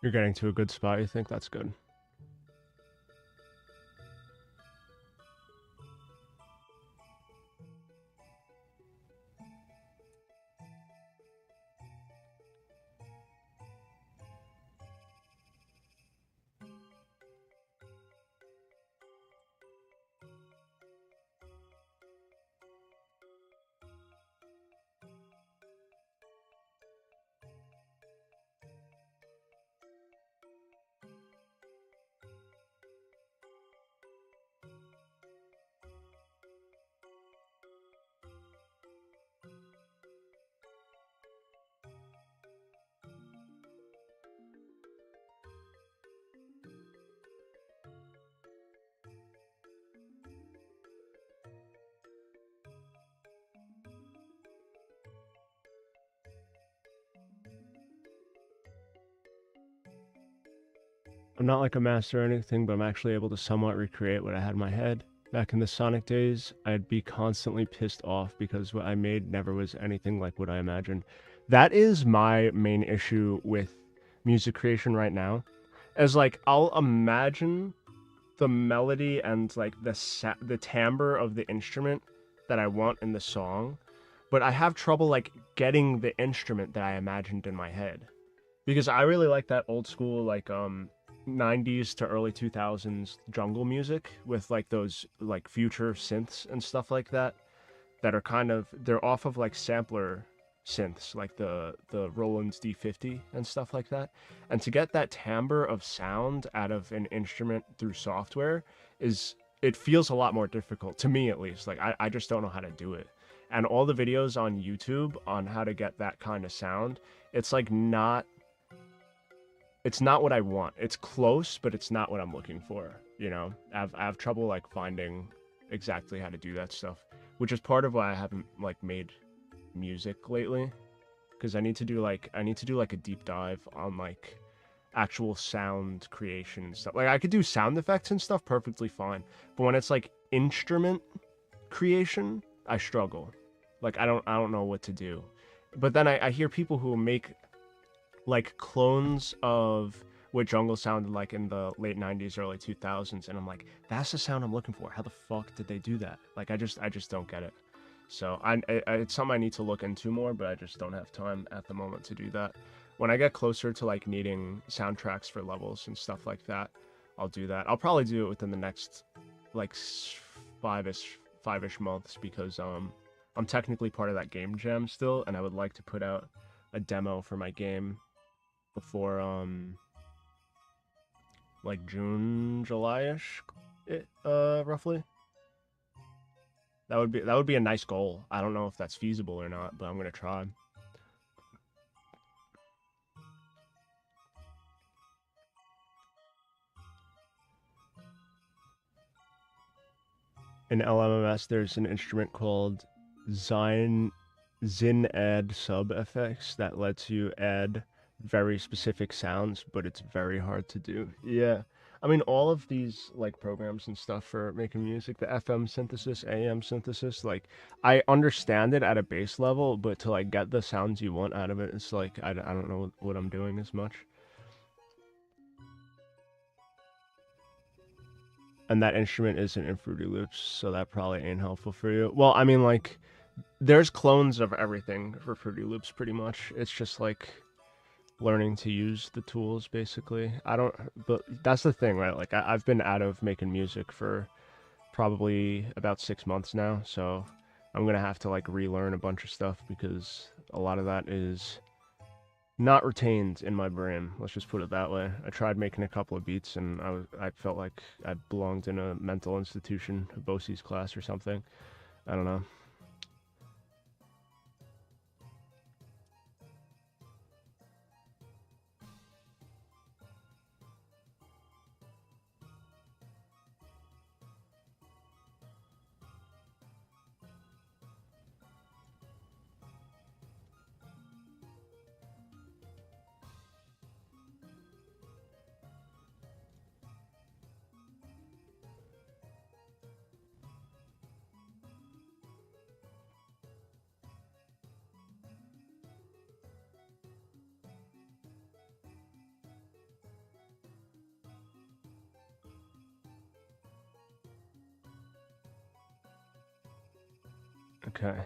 You're getting to a good spot, you think? That's good. I'm not like a master or anything, but I'm actually able to somewhat recreate what I had in my head. Back in the Sonic days, I'd be constantly pissed off because what I made never was anything like what I imagined. That is my main issue with music creation right now. As like, I'll imagine the melody and like the timbre of the instrument that I want in the song, but I have trouble like getting the instrument that I imagined in my head. Because I really like that old school like 90s to early 2000s jungle music with like those like future synths and stuff like that that are kind of they're off of like sampler synths like the Roland's D50 and stuff like that. And to get that timbre of sound out of an instrument through software is it feels a lot more difficult to me at least. Like I just don't know how to do it. And all the videos on YouTube on how to get that kind of sound, it's like not it's not what I want. It's close, but it's not what I'm looking for. You know, I have trouble like finding exactly how to do that stuff, which is part of why I haven't like made music lately, because I need to do like a deep dive on like actual sound creation and stuff. Like I could do sound effects and stuff perfectly fine, but when it's like instrument creation, I struggle. Like I don't know what to do. But then I hear people who make like clones of what jungle sounded like in the late 90s, early 2000s, and I'm like, that's the sound I'm looking for. How the fuck did they do that? Like I just don't get it. So it's something I need to look into more, but I just don't have time at the moment to do that. When I get closer to like needing soundtracks for levels and stuff like that, I'll do that. I'll probably do it within the next like five-ish months, because I'm technically part of that game jam still, and I would like to put out a demo for my game before like June, July-ish, roughly. That would be a nice goal. I don't know if that's feasible or not, but I'm gonna try. In LMMS, there's an instrument called Zin Add Sub FX that lets you add very specific sounds, but it's very hard to do. Yeah. I mean, all of these like programs and stuff for making music, the FM synthesis, AM synthesis, like I understand it at a base level, but to like get the sounds you want out of it, it's like I don't know what I'm doing as much. And that instrument isn't in Fruity Loops, so that probably ain't helpful for you. Well, I mean, like, there's clones of everything for Fruity Loops, pretty much. It's just like learning to use the tools, basically. But that's the thing, right? Like, I've been out of making music for probably about 6 months now, so I'm gonna have to like relearn a bunch of stuff because a lot of that is not retained in my brain. Let's just put it that way. I tried making a couple of beats, and I felt like I belonged in a mental institution, a BOCES class or something. I don't know. Okay.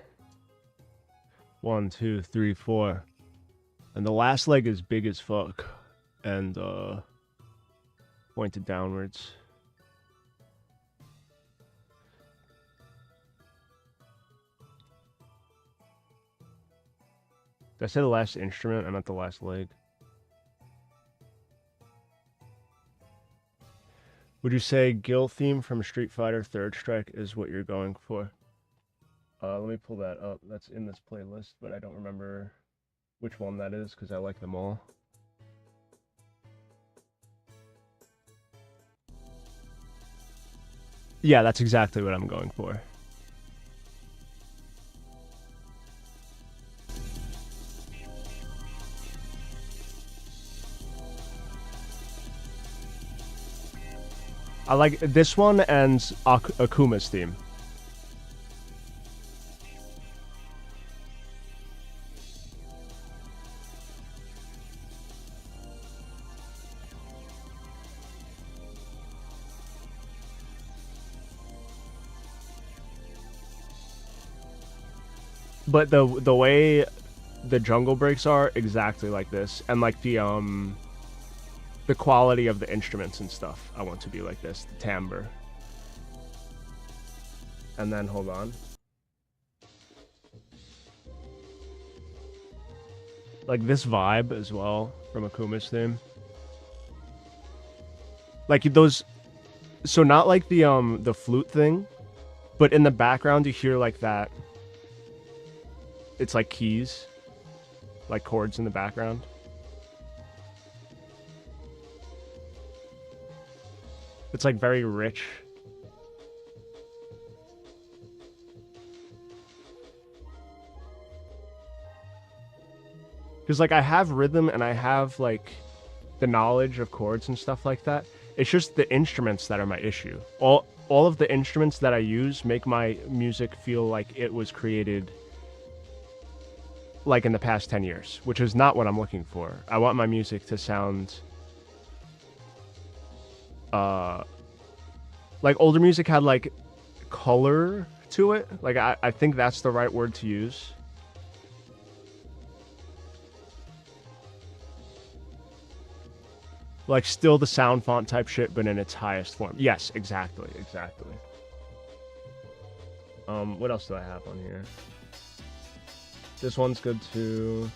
1, 2, 3, 4. And the last leg is big as fuck. And pointed downwards. Did I say the last instrument? I meant the last leg. Would you say Gil theme from Street Fighter Third Strike is what you're going for? Let me pull that up. That's in this playlist, but I don't remember which one that is because I like them all. Yeah, that's exactly what I'm going for. I like this one and Akuma's theme. But the way the jungle breaks are exactly like this, and like the the quality of the instruments and stuff I want to be like this, the timbre. And then hold on. Like this vibe as well from Akuma's theme. Like those, so not like the flute thing, but in the background you hear like that. It's like keys, like chords in the background. It's like very rich. Because like I have rhythm and I have like the knowledge of chords and stuff like that. It's just the instruments that are my issue. All of the instruments that I use make my music feel like it was created like in the past 10 years, which is not what I'm looking for. I want my music to sound like older music had like color to it. Like I think that's the right word to use. Like still the sound font type shit, but in its highest form. Yes, exactly. What else do I have on here? This one's good too.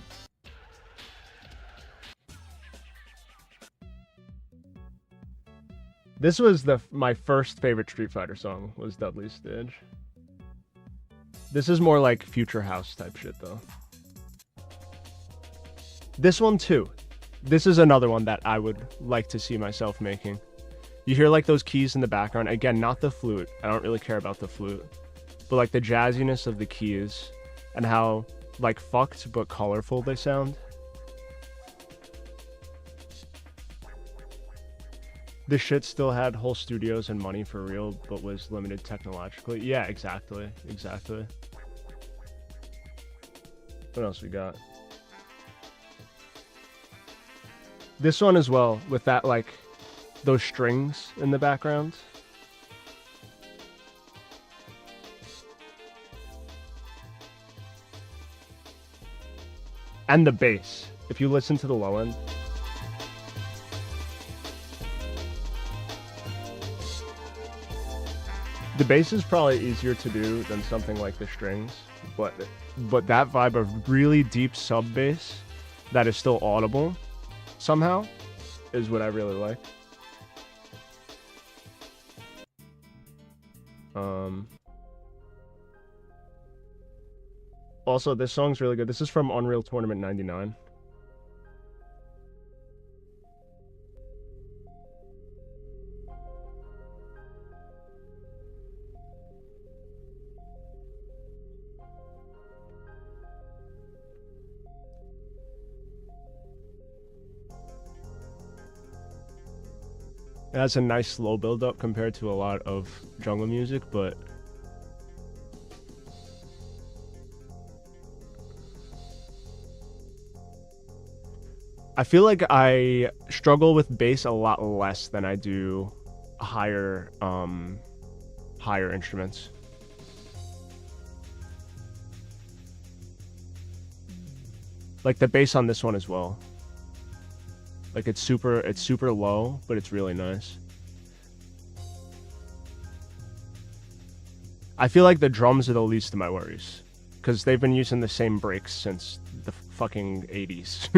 This was my first favorite Street Fighter song, was Dudley's Stage. This is more like future house type shit though. This one too. This is another one that I would like to see myself making. You hear like those keys in the background. Again, not the flute. I don't really care about the flute. But like the jazziness of the keys and how like fucked but colorful they sound. This shit still had whole studios and money for real, but was limited technologically. Yeah, exactly. What else we got? This one as well, with that, like, those strings in the background. And the bass. If you listen to the low end. The bass is probably easier to do than something like the strings, but that vibe of really deep sub bass that is still audible somehow is what I really like. Also, this song's really good. This is from Unreal Tournament 99. It has a nice slow build up compared to a lot of jungle music, but I feel like I struggle with bass a lot less than I do higher instruments. Like the bass on this one as well. Like it's super low, but it's really nice. I feel like the drums are the least of my worries, because they've been using the same breaks since the fucking 80s.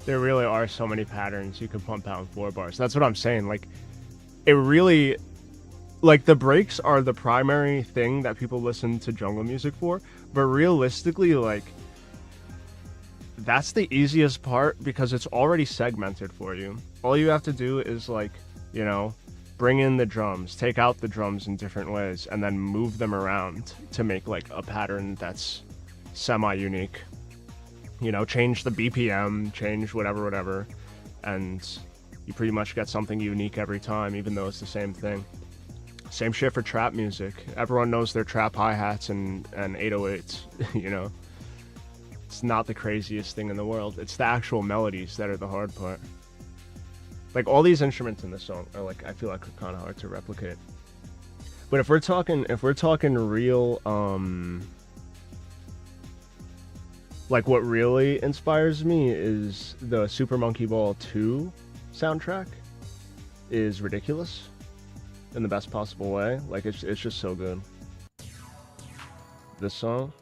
There really are so many patterns you can pump out in 4 bars. That's what I'm saying. Like, it really, like, the breaks are the primary thing that people listen to jungle music for, but realistically, like, that's the easiest part because it's already segmented for you. All you have to do is, like, you know, bring in the drums, take out the drums in different ways, and then move them around to make, like, a pattern that's semi-unique. You know, change the BPM, change whatever, and you pretty much get something unique every time, even though it's the same thing. Same shit for trap music. Everyone knows their trap hi-hats and 808s, you know? It's not the craziest thing in the world. It's the actual melodies that are the hard part. Like, all these instruments in this song are, like, I feel like are kind of hard to replicate. But if we're talking real, like, what really inspires me is the Super Monkey Ball 2 soundtrack is ridiculous in the best possible way. Like, it's just so good. This song.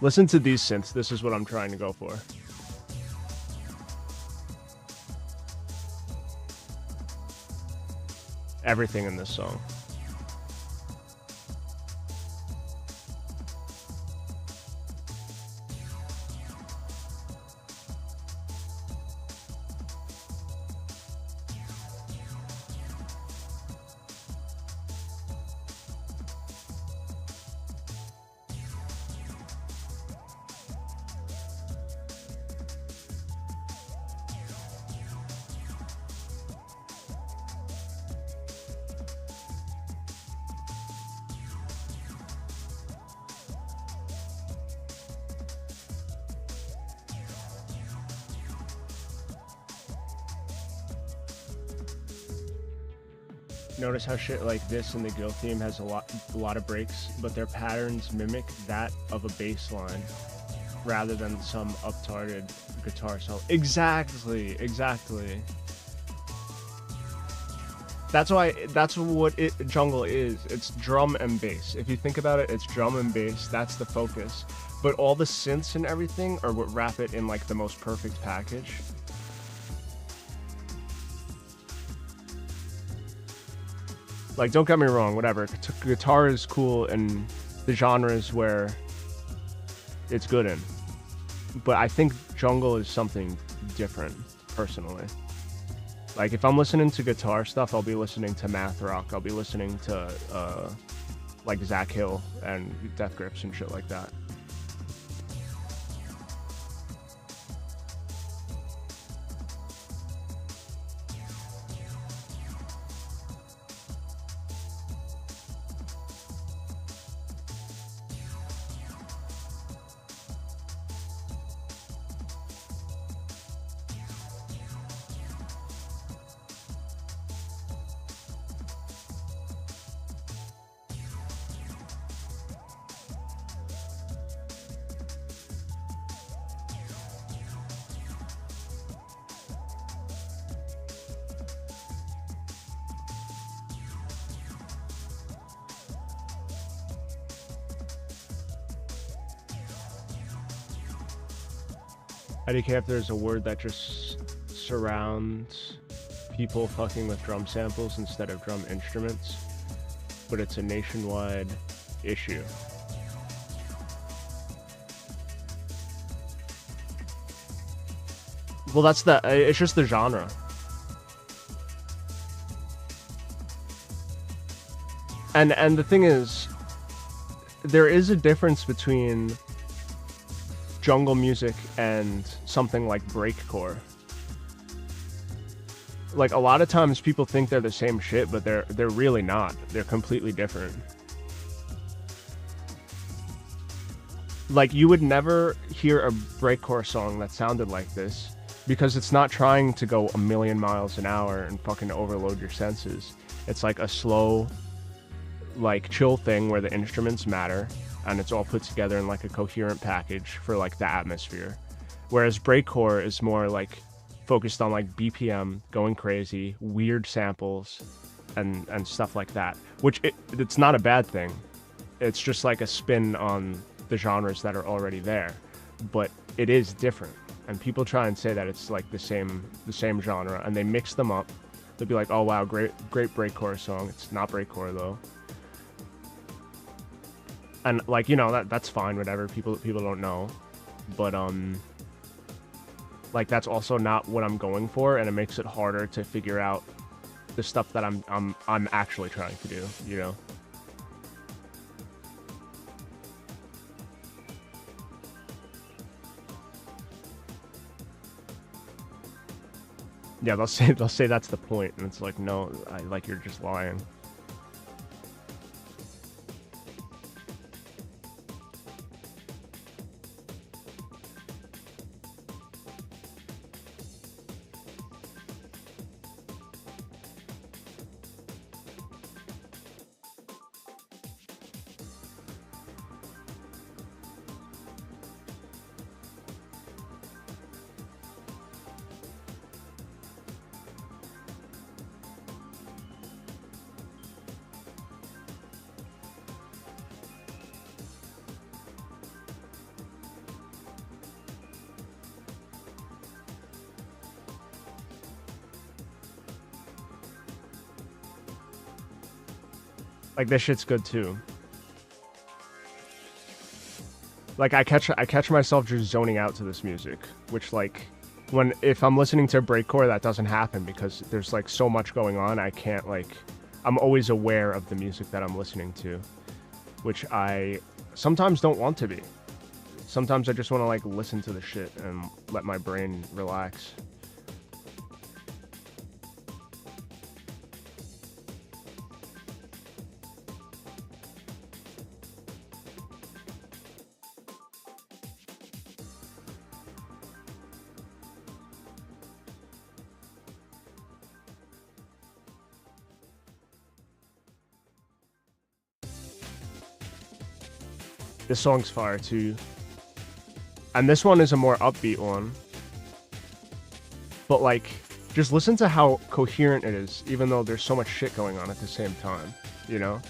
Listen to these synths. This is what I'm trying to go for. Everything in this song. Notice how shit like this in the Guild theme has a lot of breaks, but their patterns mimic that of a bass line rather than some uptarted guitar solo. Exactly. That's what jungle is. It's drum and bass. If you think about it, it's drum and bass. That's the focus. But all the synths and everything are what wrap it in, like, the most perfect package. Like, don't get me wrong, whatever. Guitar is cool in the genres where it's good in. But I think jungle is something different, personally. Like, if I'm listening to guitar stuff, I'll be listening to math rock. I'll be listening to, like, Zach Hill and Death Grips and shit like that. I do care if there's a word that just surrounds people fucking with drum samples instead of drum instruments, but it's a nationwide issue. Well, it's just the genre. And the thing is, there is a difference between jungle music and something like breakcore. Like, a lot of times people think they're the same shit, but they're really not. They're completely different. Like, you would never hear a breakcore song that sounded like this because it's not trying to go a million miles an hour and fucking overload your senses. It's like a slow, like, chill thing where the instruments matter and it's all put together in, like, a coherent package for, like, the atmosphere. Whereas breakcore is more, like, focused on, like, BPM, going crazy, weird samples, and stuff like that. Which, it's not a bad thing. It's just, like, a spin on the genres that are already there. But it is different. and people try and say that it's like the same genre, and they mix them up. They'll be like, "Oh wow, great breakcore song." It's not breakcore though. And like, you know, that's fine, whatever. People don't know, but like that's also not what I'm going for, and it makes it harder to figure out the stuff that I'm actually trying to do, you know. Yeah, they'll say that's the point, and it's like, no, like you're just lying. Like this shit's good too. Like I catch myself just zoning out to this music, which like if I'm listening to breakcore, that doesn't happen because there's like so much going on. I can't like, I'm always aware of the music that I'm listening to, which I sometimes don't want to be. Sometimes I just want to like listen to the shit and let my brain relax. This song's fire too. And this one is a more upbeat one. But like, just listen to how coherent it is, even though there's so much shit going on at the same time, you know?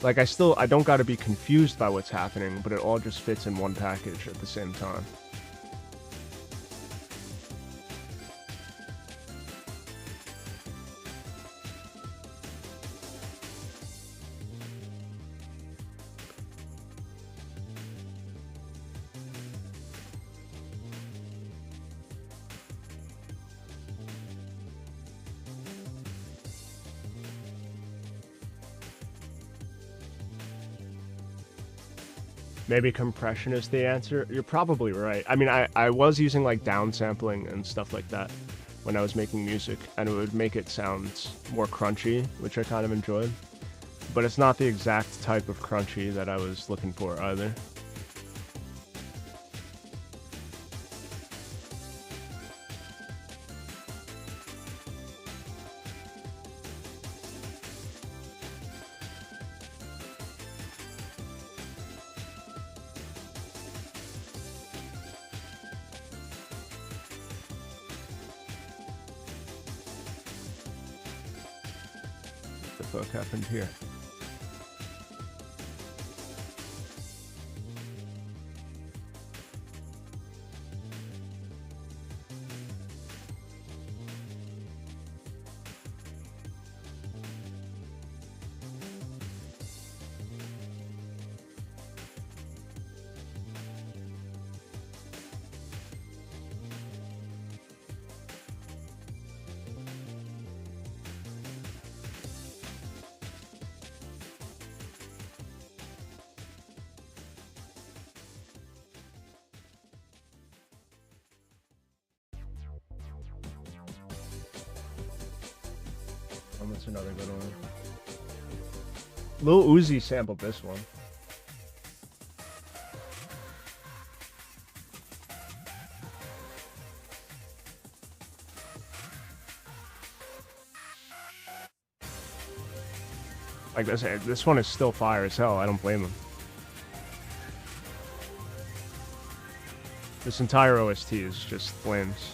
Like I don't gotta be confused by what's happening, but it all just fits in one package at the same time. Maybe compression is the answer. You're probably right. I mean, I was using like downsampling and stuff like that when I was making music, and it would make it sound more crunchy, which I kind of enjoyed. But it's not the exact type of crunchy that I was looking for either. What the fuck happened here? Oh, that's another good one. Lil Uzi sampled this one. Like this one is still fire as hell. I don't blame him. This entire OST is just flames.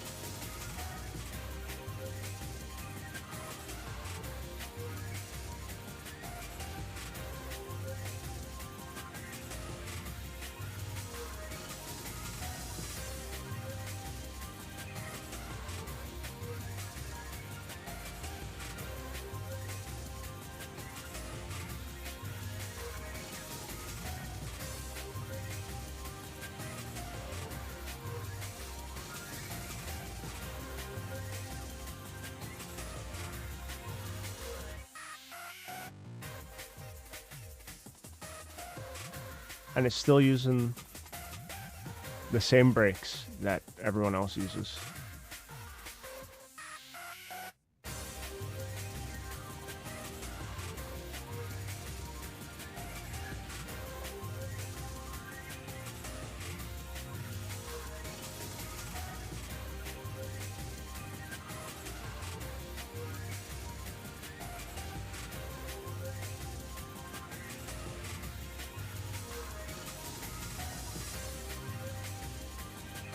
And it's still using the same brakes that everyone else uses.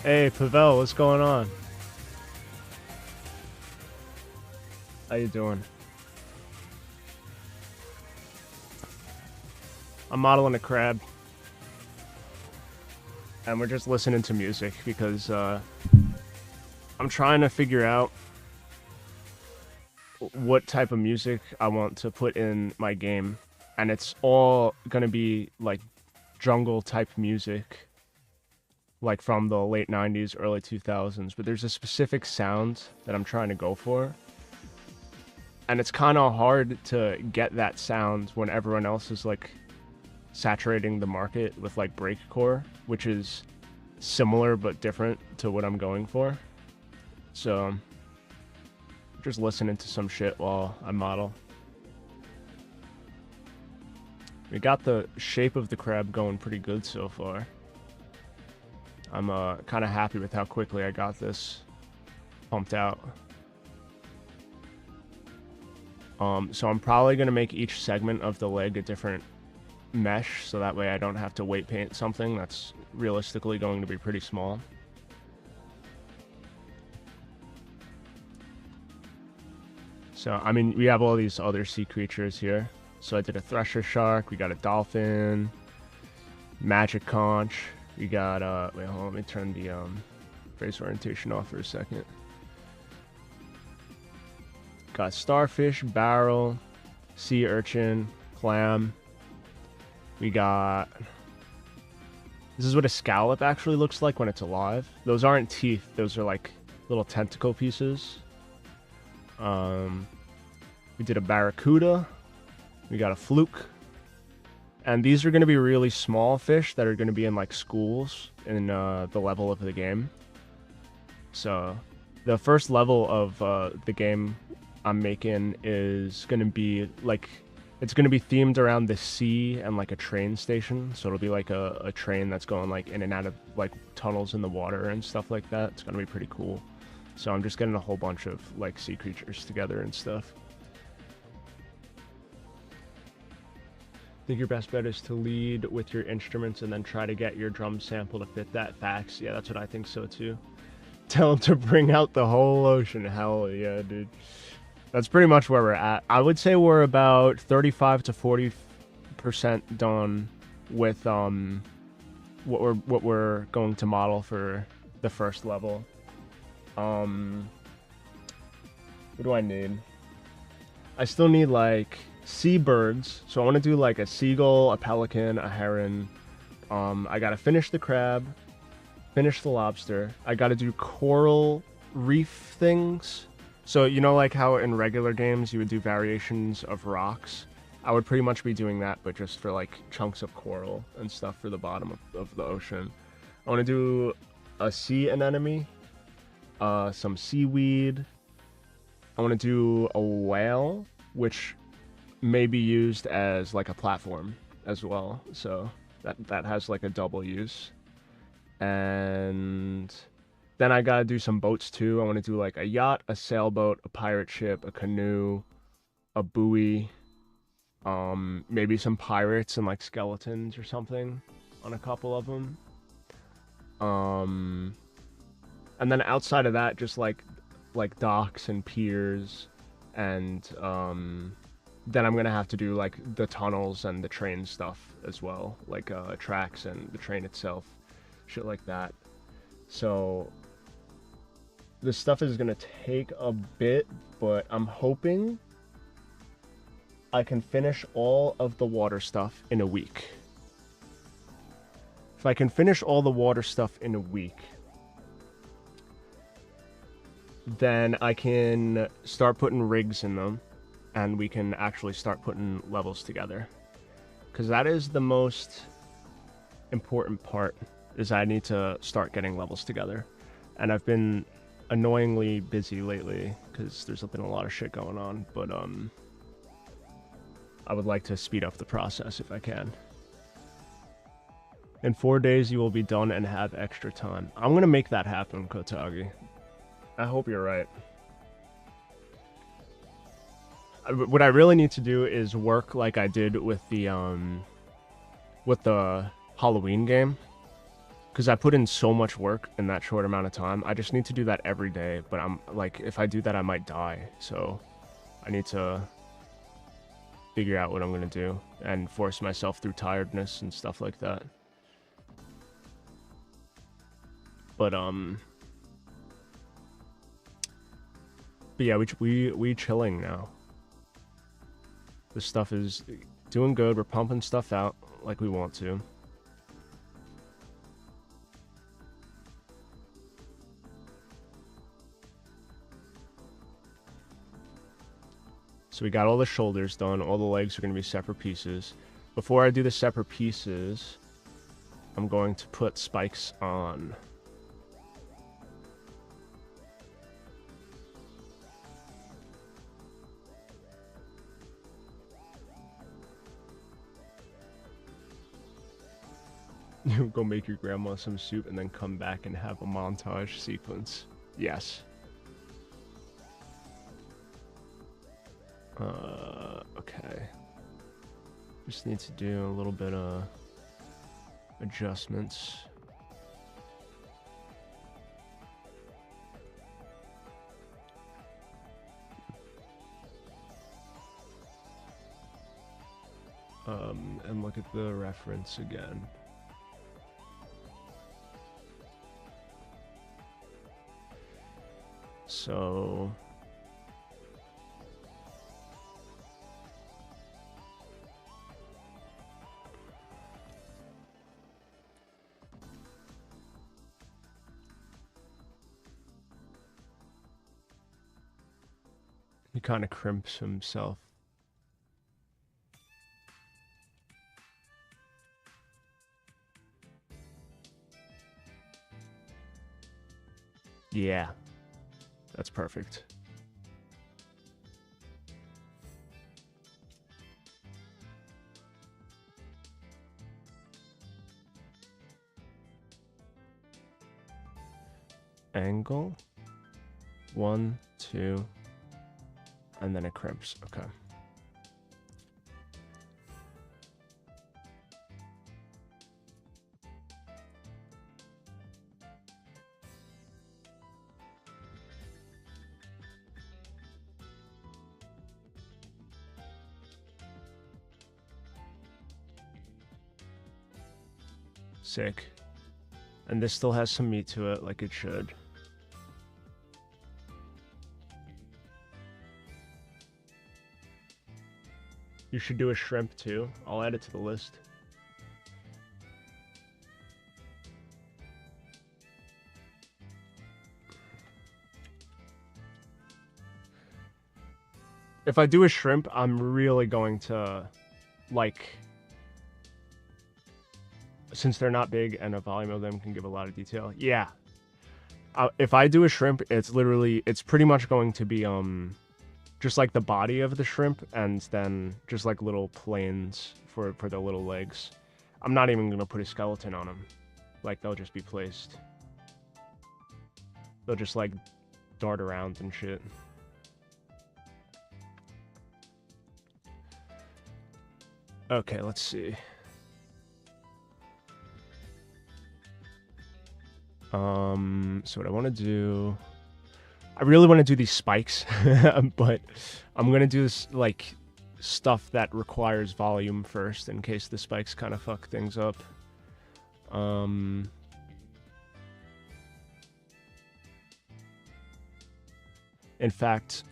Hey, Pavel, what's going on? How you doing? I'm modeling a crab. And we're just listening to music because I'm trying to figure out what type of music I want to put in my game. And it's all gonna be like jungle type music. Like from the late 90s, early 2000s, but there's a specific sound that I'm trying to go for. And it's kind of hard to get that sound when everyone else is like saturating the market with like breakcore, which is similar but different to what I'm going for. So just listening to some shit while I model. We got the shape of the crab going pretty good so far. I'm kind of happy with how quickly I got this pumped out. So I'm probably going to make each segment of the leg a different mesh, so that way I don't have to weight paint something that's realistically going to be pretty small. So, I mean, we have all these other sea creatures here. So I did a thresher shark, we got a dolphin, magic conch. We got, wait, hold on, let me turn the face orientation off for a second. Got starfish, barrel, sea urchin, clam. We got... This is what a scallop actually looks like when it's alive. Those aren't teeth, those are like little tentacle pieces. We did a barracuda. We got a fluke. And these are going to be really small fish that are going to be in like schools in the level of the game. So the first level of the game I'm making is going to be like, it's going to be themed around the sea and like a train station. So it'll be like a train that's going like in and out of like tunnels in the water and stuff like that. It's going to be pretty cool. So I'm just getting a whole bunch of like sea creatures together and stuff. I think your best bet is to lead with your instruments and then try to get your drum sample to fit that. Facts. Yeah, that's what I think so too. Tell them to bring out the whole ocean. Hell yeah, dude. That's pretty much where we're at. I would say we're about 35 to 40% done with what we're going to model for the first level. What do I need? I still need like seabirds, so I want to do like a seagull, a pelican, a heron. I gotta finish the crab, finish the lobster. I gotta do coral reef things. So you know, like how in regular games you would do variations of rocks, I would pretty much be doing that, but just for like chunks of coral and stuff for the bottom of the ocean. I want to do a sea anemone, some seaweed. I want to do a whale, which may be used as like a platform as well, so that has like a double use. And then I gotta do some boats too. I want to do like a yacht, a sailboat, a pirate ship, a canoe, a buoy, maybe some pirates and like skeletons or something on a couple of them. And then outside of that, just like docks and piers, and then I'm gonna have to do like the tunnels and the train stuff as well, like tracks and the train itself, shit like that. So this stuff is gonna take a bit, but I'm hoping I can finish all of the water stuff in a week. If I can finish all the water stuff in a week, then I can start putting rigs in them, and we can actually start putting levels together. Because that is the most important part is I need to start getting levels together. And I've been annoyingly busy lately because there's been a lot of shit going on, but I would like to speed up the process if I can. In 4 days, you will be done and have extra time. I'm gonna make that happen, Kotagi. I hope you're right. What I really need to do is work like I did with the Halloween game, because I put in so much work in that short amount of time. I just need to do that every day, but I'm like, if I do that, I might die. So I need to figure out what I'm gonna do and force myself through tiredness and stuff like that. But yeah, we chilling now. This stuff is doing good. We're pumping stuff out like we want to. So we got all the shoulders done. All the legs are going to be separate pieces. Before I do the separate pieces, I'm going to put spikes on. You go make your grandma some soup and then come back and have a montage sequence. Yes. Okay. Just need to do a little bit of adjustments. And look at the reference again. So he kind of crimps himself. Yeah, that's perfect. Angle. 1, 2, and then it crimps. Okay. Sick. And this still has some meat to it, like it should. You should do a shrimp too. I'll add it to the list. If I do a shrimp, I'm really going to, like, since they're not big and a volume of them can give a lot of detail. Yeah. If I do a shrimp, it's pretty much going to be, just like the body of the shrimp and then just like little planes for the little legs. I'm not even going to put a skeleton on them. Like, they'll just be placed. They'll just, like, dart around and shit. Okay, let's see. So what I want to do... I really want to do these spikes, but I'm going to do this, like, stuff that requires volume first in case the spikes kind of fuck things up. In fact,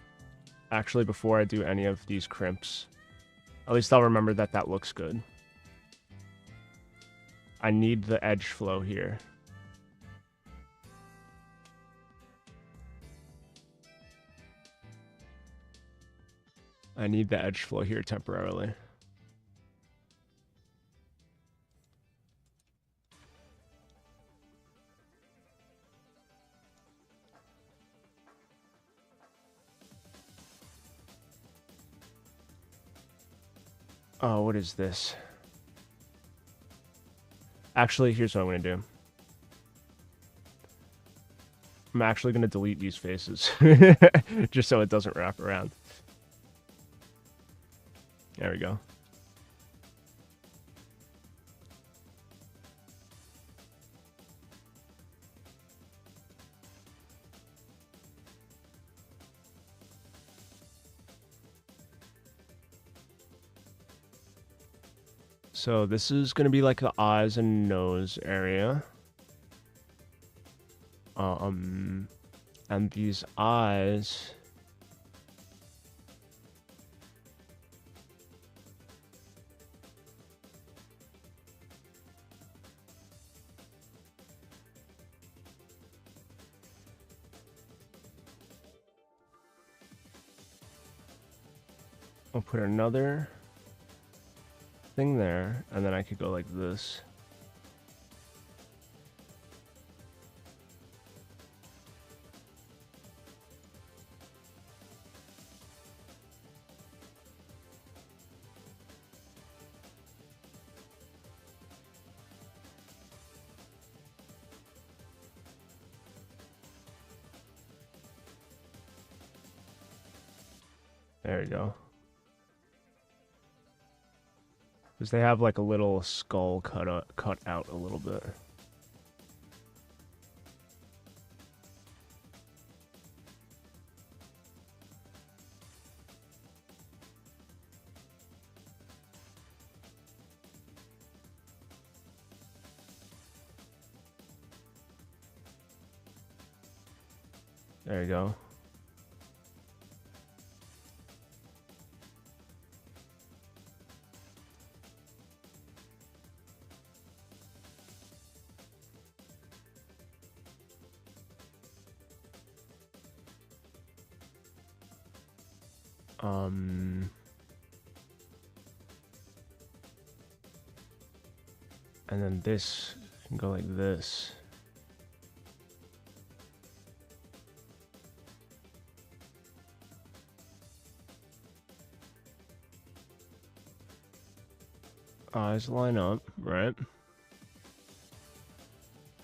actually, before I do any of these crimps, at least I'll remember that that looks good. I need the edge flow here. I need the edge flow here temporarily. Oh, what is this? Actually, here's what I'm going to do. I'm actually going to delete these faces. Just so it doesn't wrap around. There we go. So this is going to be like the eyes and nose area. And these eyes... I'll put another thing there, and then I could go like this. There you go. Because they have like a little skull cut out a little bit. There you go. And then this can go like this. Eyes line up, right?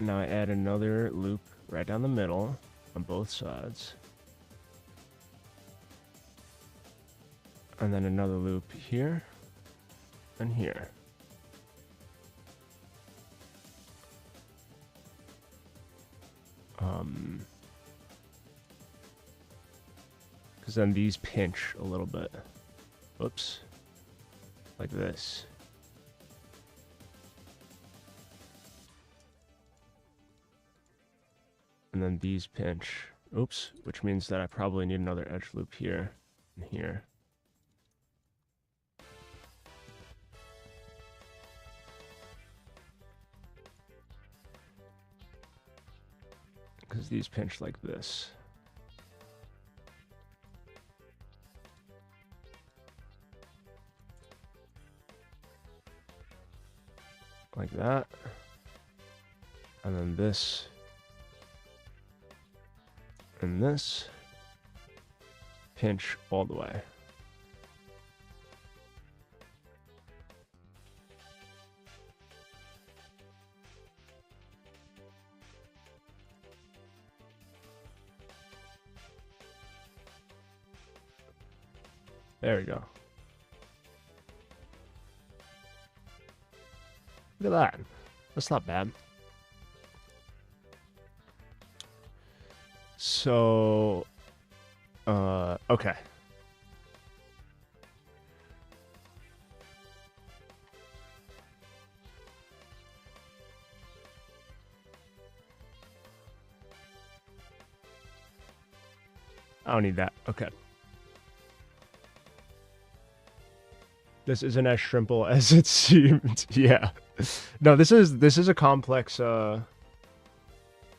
Now I add another loop right down the middle on both sides. And then another loop here and here. Because then these pinch a little bit. Oops. Like this. And then these pinch. Oops. Which means that I probably need another edge loop here and here. Because these pinch like this. Like that. And then this. And this. Pinch all the way. There we go. Look at that. That's not bad. So, okay. I don't need that. Okay. This isn't as simple as it seemed. Yeah. No, this is a complex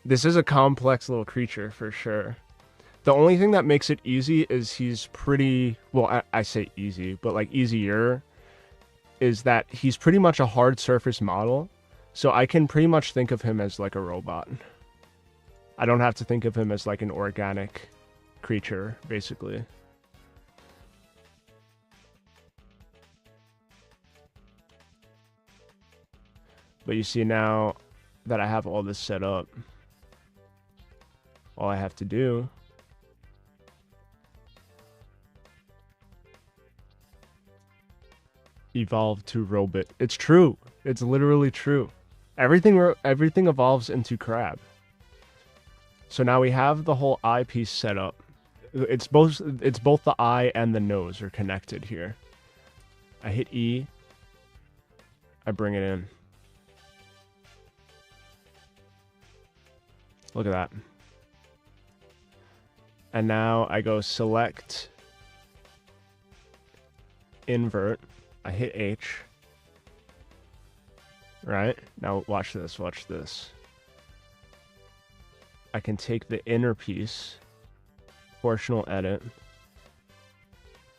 this is a complex little creature for sure. The only thing that makes it easy is he's pretty, well, I say easy, but like easier is that he's pretty much a hard surface model. So I can pretty much think of him as like a robot. I don't have to think of him as like an organic creature, basically. But you see now that I have all this set up, all I have to do evolve to robot. It's true. It's literally true. Everything evolves into crab. So now we have the whole eye piece set up. It's both the eye and the nose are connected here. I hit E. I bring it in. Look at that. And now I go select, invert. I hit H. Right? Now watch this, watch this. I can take the inner piece, proportional edit,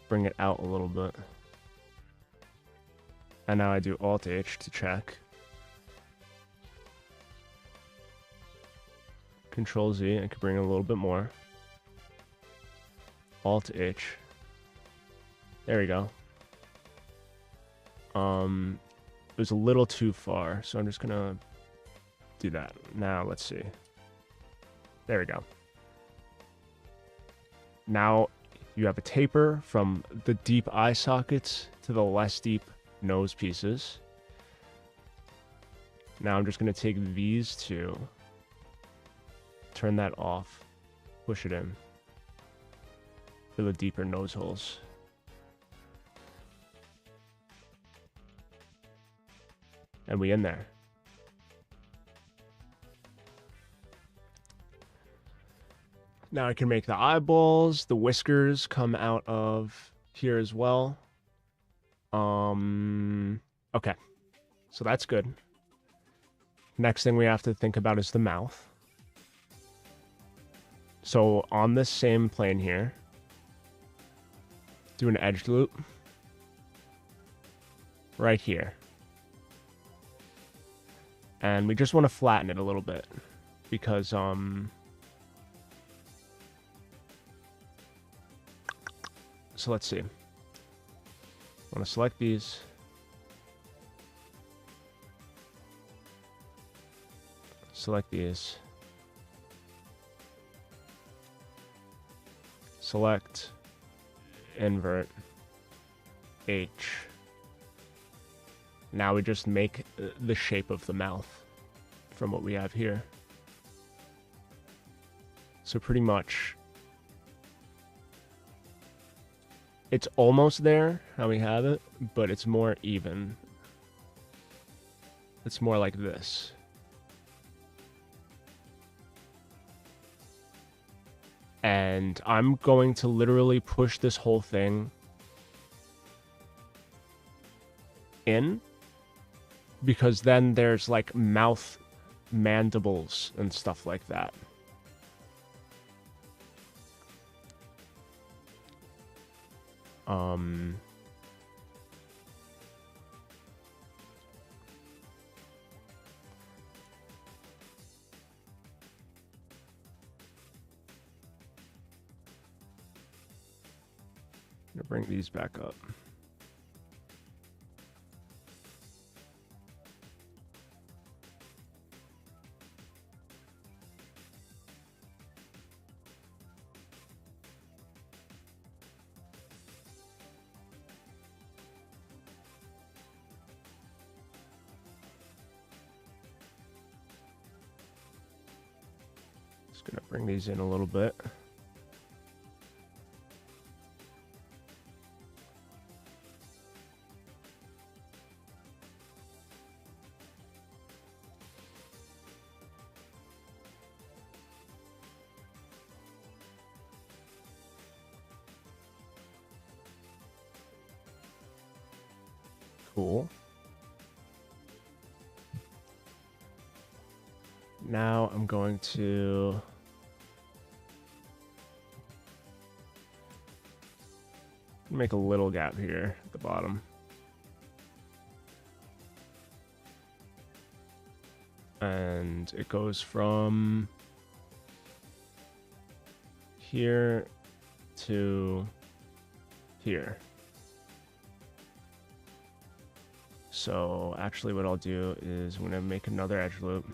bring it out a little bit. And now I do Alt H to check. Control Z, I can bring it a little bit more. Alt H. There we go. It was a little too far, so I'm just gonna do that. Now let's see. There we go. Now you have a taper from the deep eye sockets to the less deep nose pieces. Now I'm just gonna take these two, turn that off, push it in for the deeper nose holes. And we in there. Now I can make the eyeballs, the whiskers come out of here as well. Okay. So that's good. Next thing we have to think about is the mouth. So on this same plane here, do an edge loop right here. And we just want to flatten it a little bit because so let's see. I want to select these. Select these. Select, invert, H. Now we just make the shape of the mouth from what we have here. So pretty much it's almost there how we have it, but it's more even. It's more like this. And I'm going to literally push this whole thing in, because then there's like mouth mandibles and stuff like that. I'm gonna bring these back up. Just gonna bring these in a little bit. Cool. Now I'm going to make a little gap here at the bottom. And it goes from here to here. So actually what I'll do is I'm going to make another edge loop.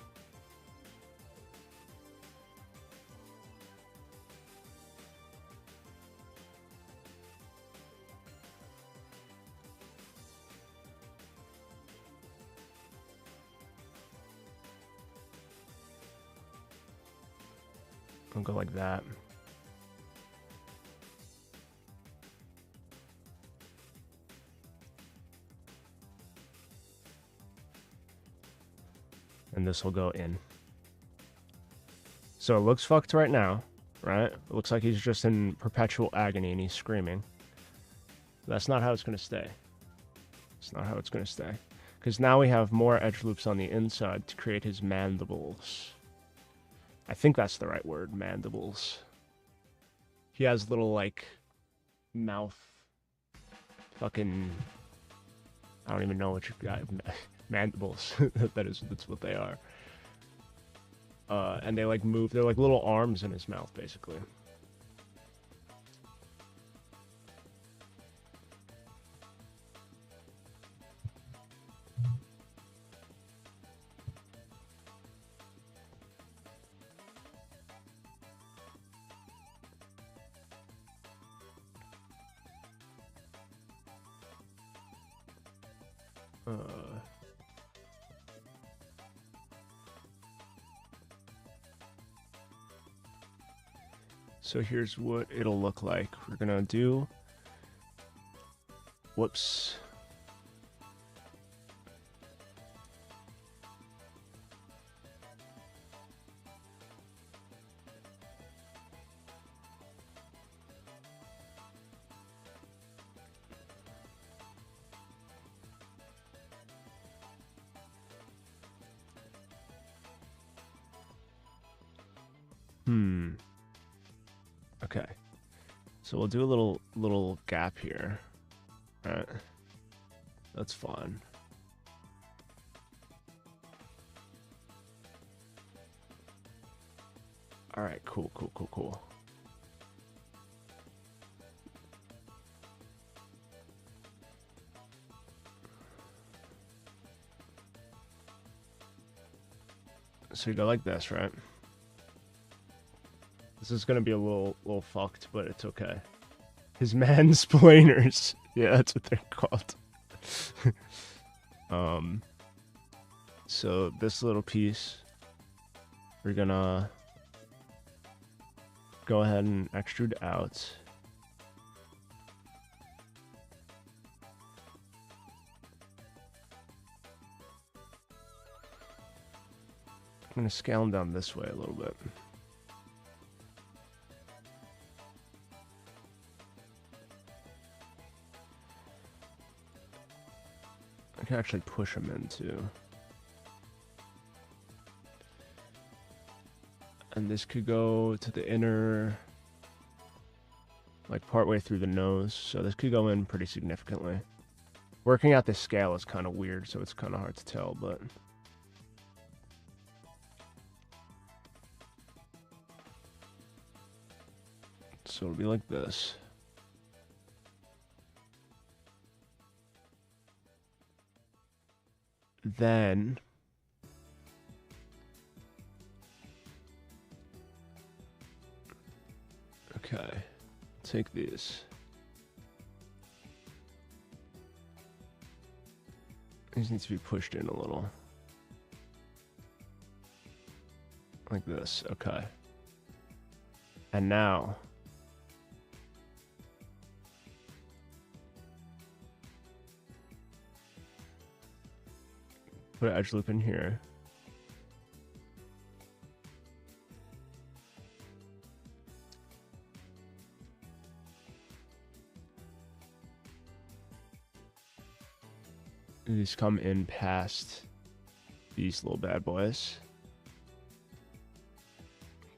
I'll go like that. And this will go in. So it looks fucked right now, right? It looks like he's just in perpetual agony and he's screaming. That's not how it's going to stay. It's not how it's going to stay. Because now we have more edge loops on the inside to create his mandibles. I think that's the right word, mandibles. He has little, like, mouth fucking... I don't even know what you got. Mandibles. That's what they are. And they, like, move. They're like little arms in his mouth, basically. So here's what it'll look like. We're gonna do... Whoops. Okay. So we'll do a little gap here. Alright. That's fun. Alright, cool. So you go like this, right? This is gonna be a little fucked, but it's okay. His mansplainers. Yeah, that's what they're called. So this little piece, we're gonna go ahead and extrude out. I'm gonna scale him down this way a little bit. I can actually push him in too. And this could go to the inner, like partway through the nose. So this could go in pretty significantly. Working out this scale is kind of weird, so it's kind of hard to tell, but... So it'll be like this. Then okay, take these. These need to be pushed in a little. Like this, okay. And now put an edge loop in here. These come in past these little bad boys.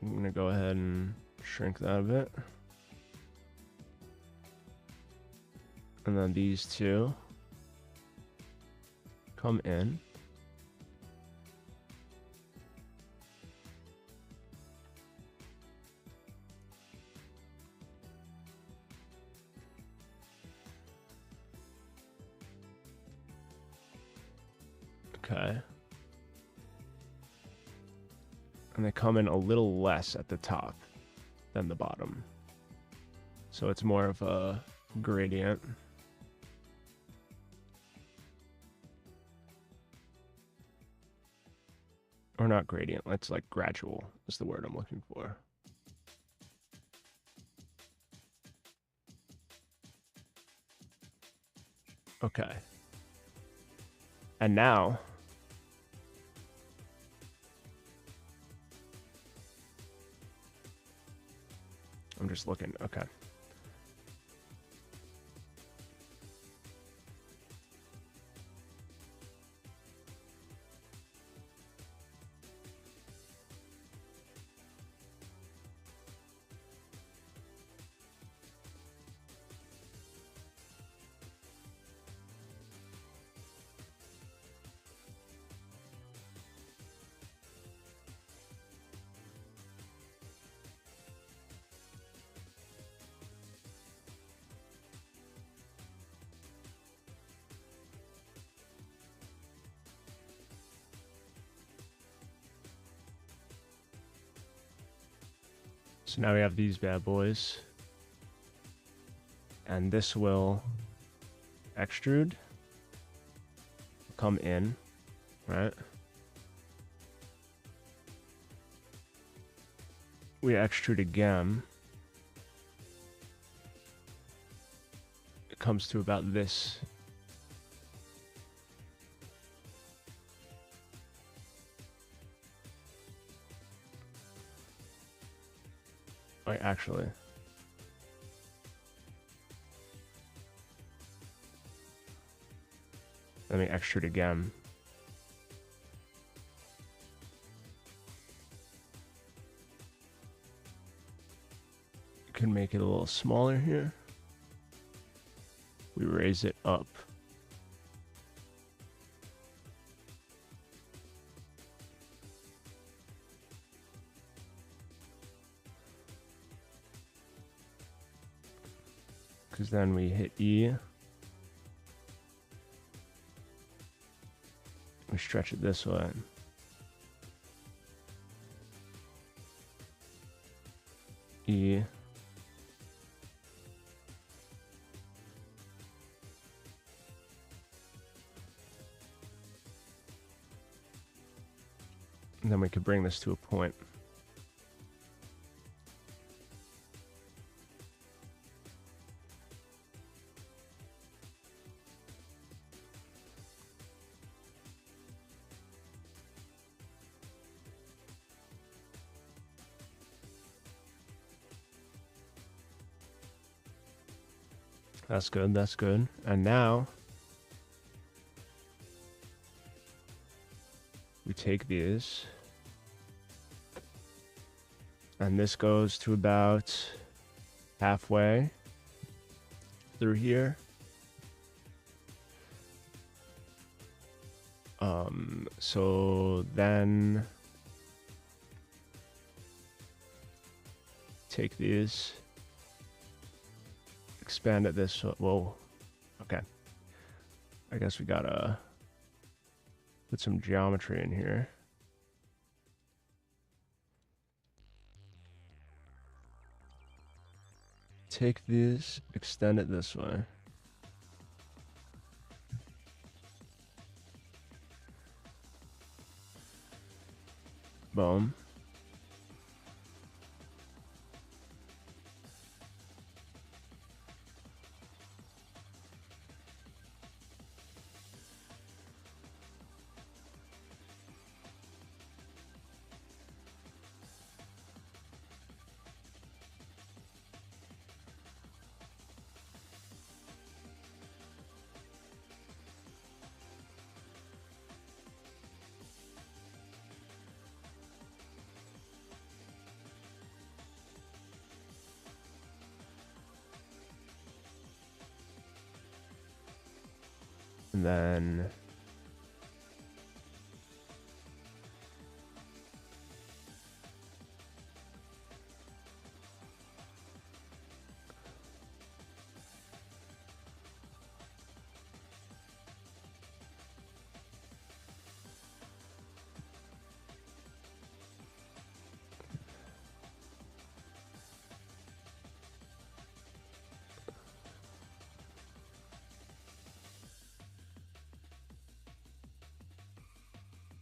I'm gonna go ahead and shrink that a bit. And then these two come in. Okay. And they come in a little less at the top than the bottom. So it's more of a gradient. Or not gradient, it's like gradual is the word I'm looking for. Okay. And now I'm just looking. Okay. So now we have these bad boys. And this will extrude, come in, right? We extrude again. It comes to about this. Wait, actually. Let me extrude again. Can make it a little smaller here. We raise it up. Because then we hit E. We stretch it this way. E. And then we could bring this to a point. That's good, that's good. And now we take these and this goes to about halfway through here. So then take these, expand it this way. Whoa. Okay. I guess we gotta put some geometry in here. Take these, extend it this way. Boom. And then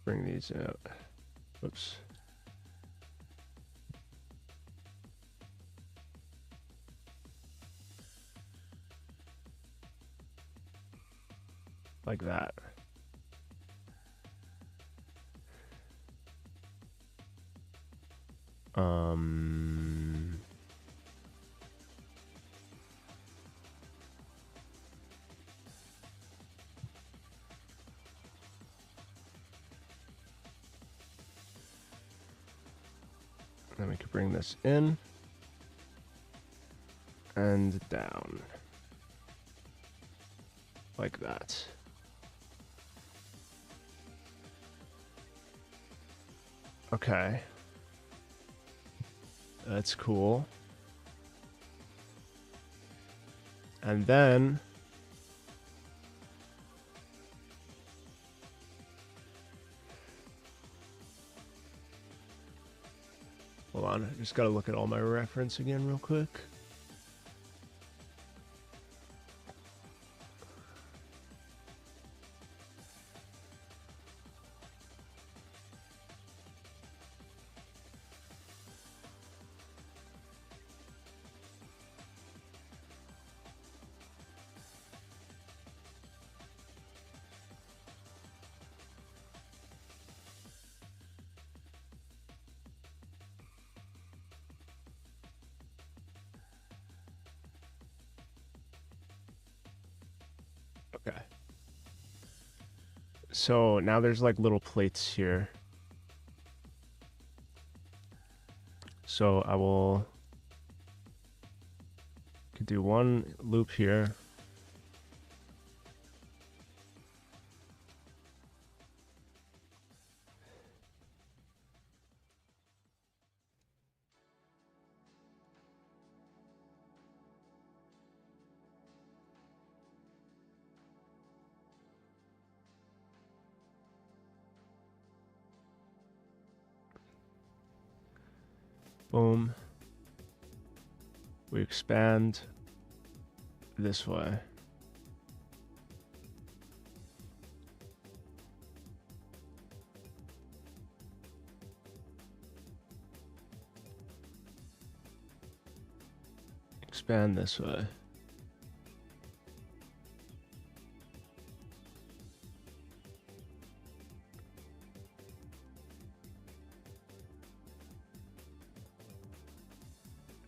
bring these out. Whoops. Like that. Then we could bring this in and down like that. Okay. That's cool. And then hold on, I just gotta look at all my reference again real quick. Okay. So now there's like little plates here. So I will could do one loop here. Boom. We expand this way. Expand this way.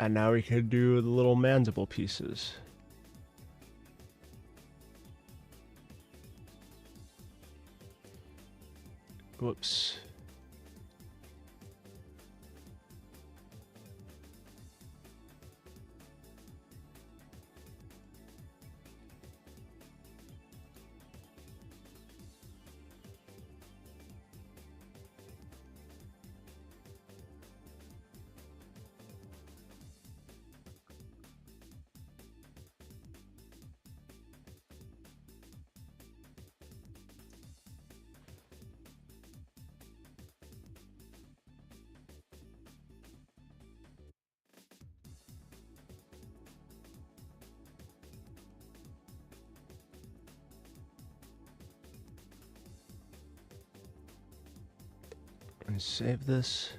And now we could do the little mandible pieces. Whoops. And save this.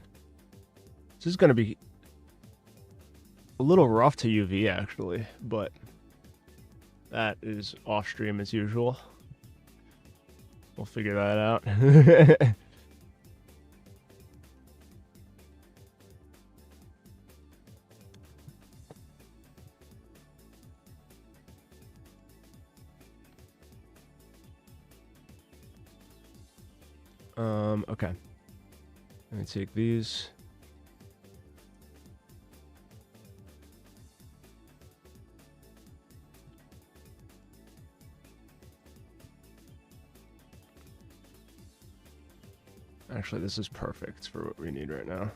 This is going to be a little rough to UV actually, but that is off stream as usual. We'll figure that out. Okay. Let me take these. Actually, this is perfect for what we need right now.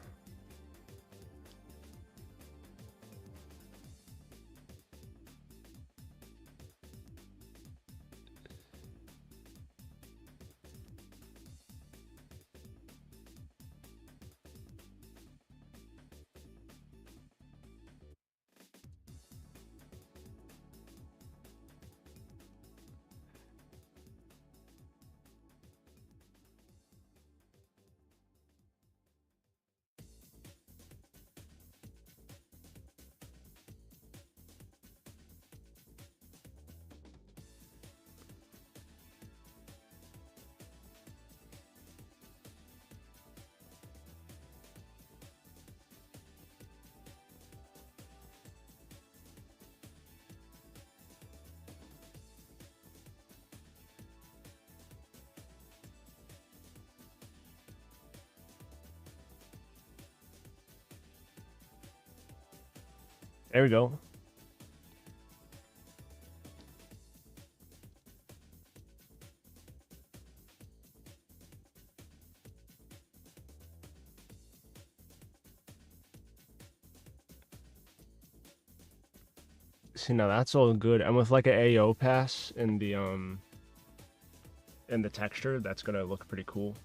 There we go. See, now that's all good. And with like an AO pass in the texture, that's gonna look pretty cool.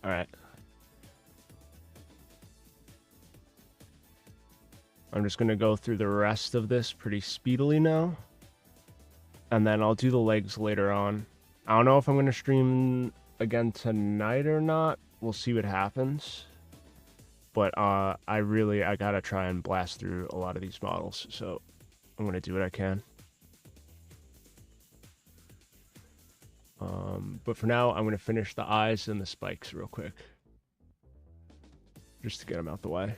All right. I'm just gonna go through the rest of this pretty speedily now. And then I'll do the legs later on. I don't know if I'm gonna stream again tonight or not. We'll see what happens. But I gotta try and blast through a lot of these models, so I'm gonna do what I can. But for now, I'm gonna finish the eyes and the spikes real quick, just to get them out the way.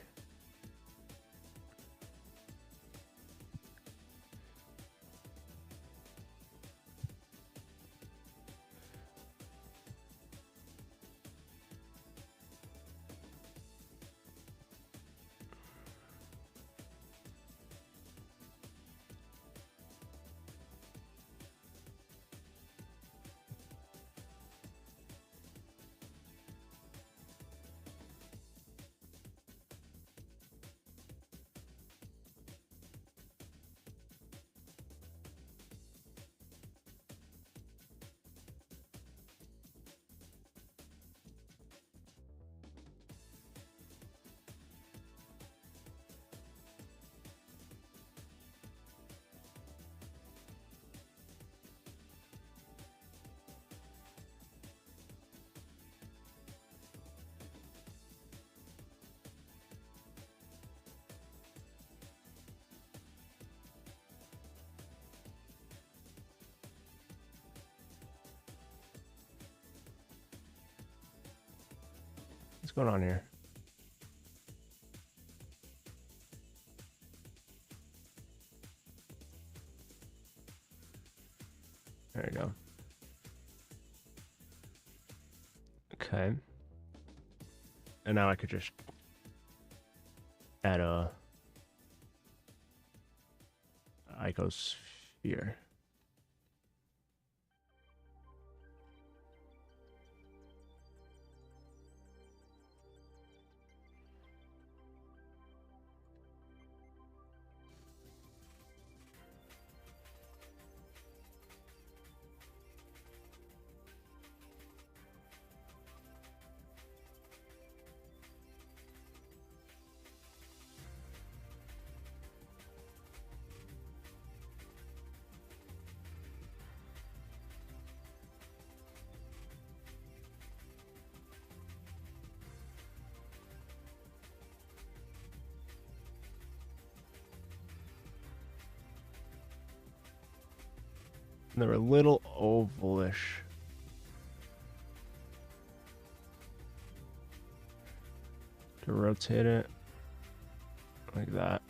What's going on here? There you go. Okay. And now I could just add a icosphere. And they're a little ovalish. To rotate it like that.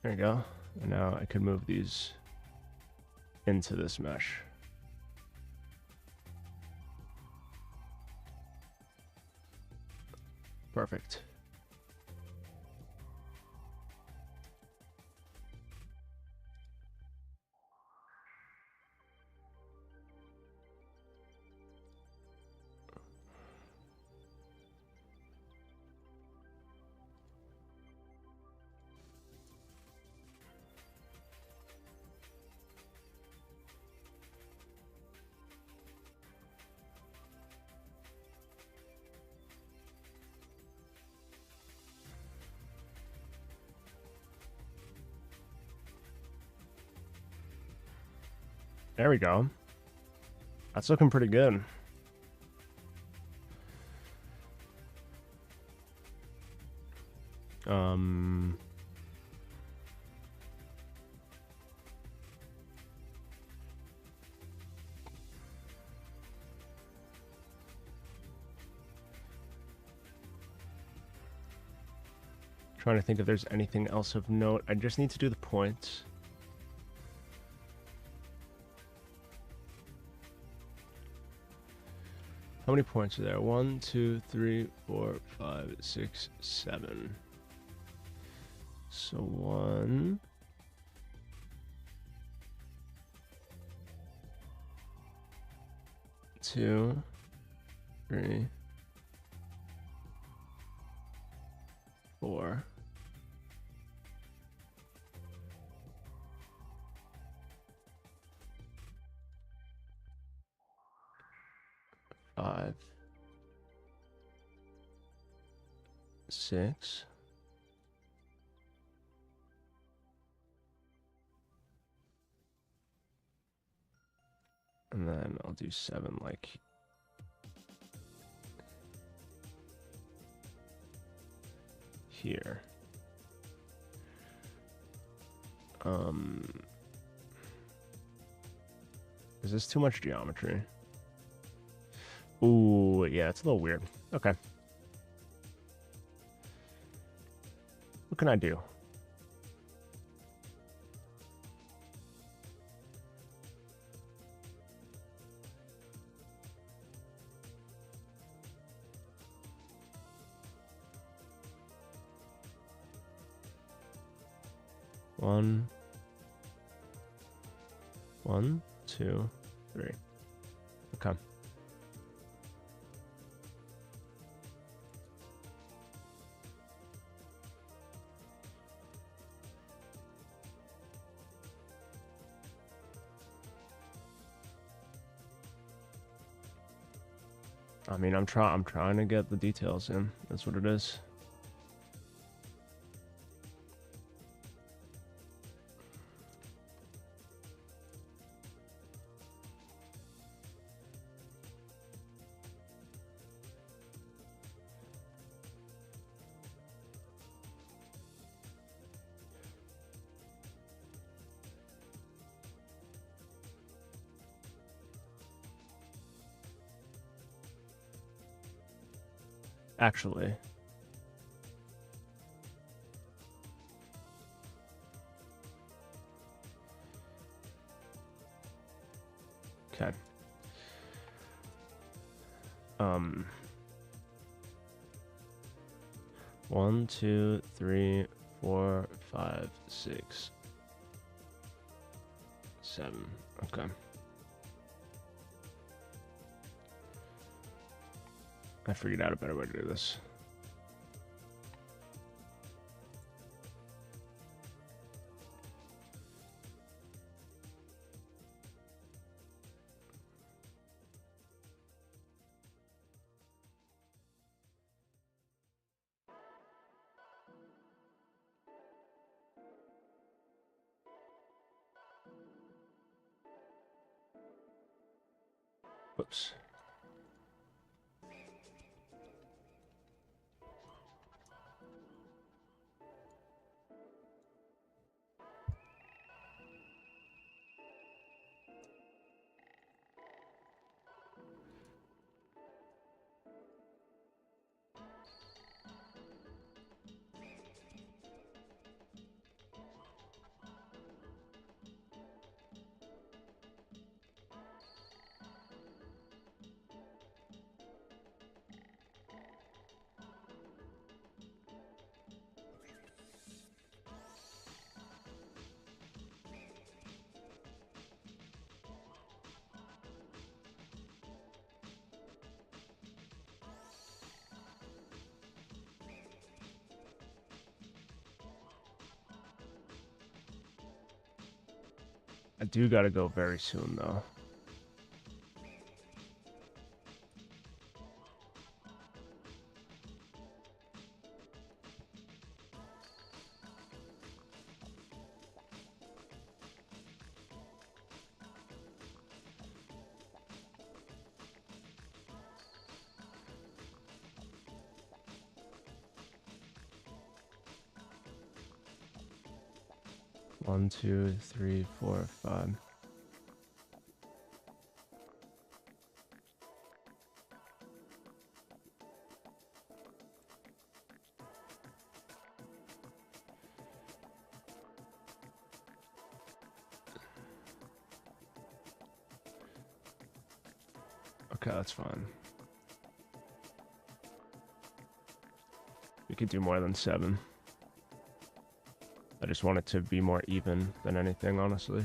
There you go. And now I can move these into this mesh. Perfect. There we go. That's looking pretty good. Trying to think if there's anything else of note. I just need to do the points. How many points are there? 1, 2, 3, 4, 5, 6, 7. So 1, 2, 3, 4. 5, 6, and then I'll do 7 like here. Is this too much geometry? Ooh, yeah, it's a little weird. Okay. What can I do? One, 2, 3. Okay. I mean, I'm trying to get the details in. That's what it is. Actually. Okay. 1, 2, 3, 4, 5, 6, 7. Okay. I figured out a better way to do this. Whoops. I do gotta go very soon, though. One, 2, 3, 4, 5. Okay, that's fine. We could do more than 7. I just want it to be more even than anything, honestly.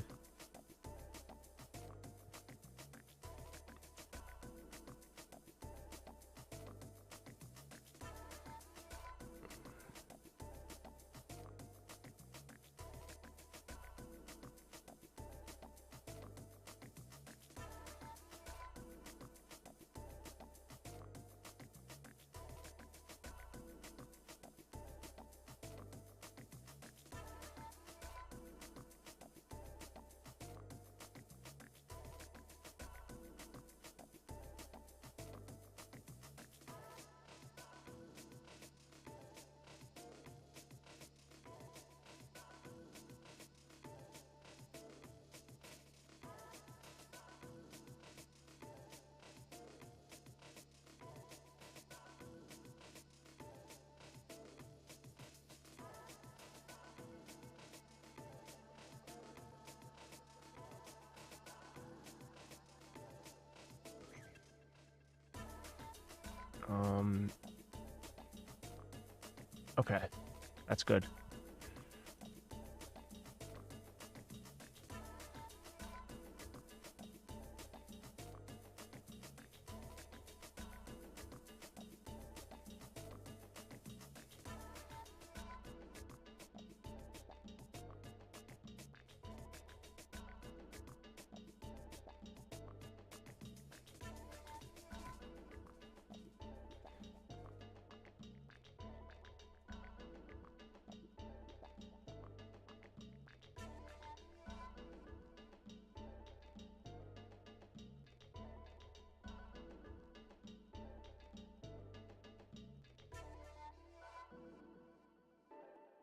Okay, that's good.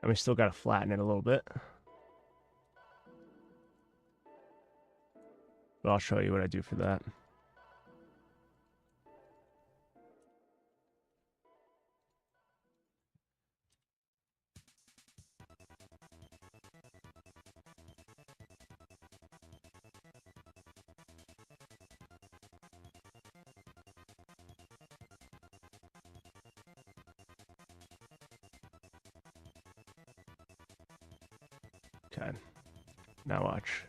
And we still got to flatten it a little bit. But I'll show you what I do for that. Okay, now watch.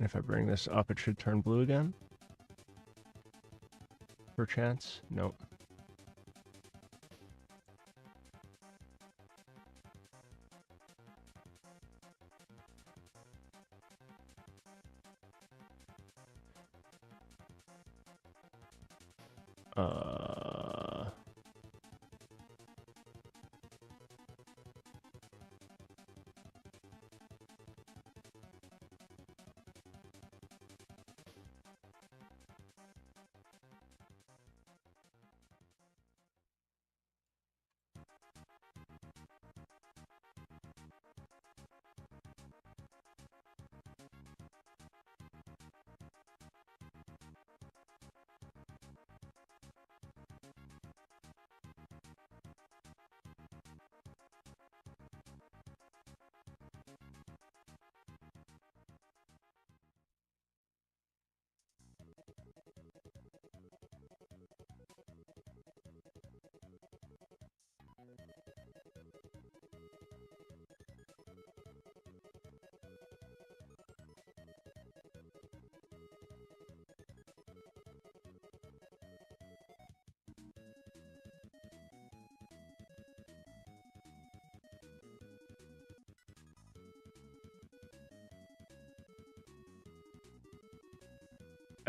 And if I bring this up, it should turn blue again. Perchance? Nope.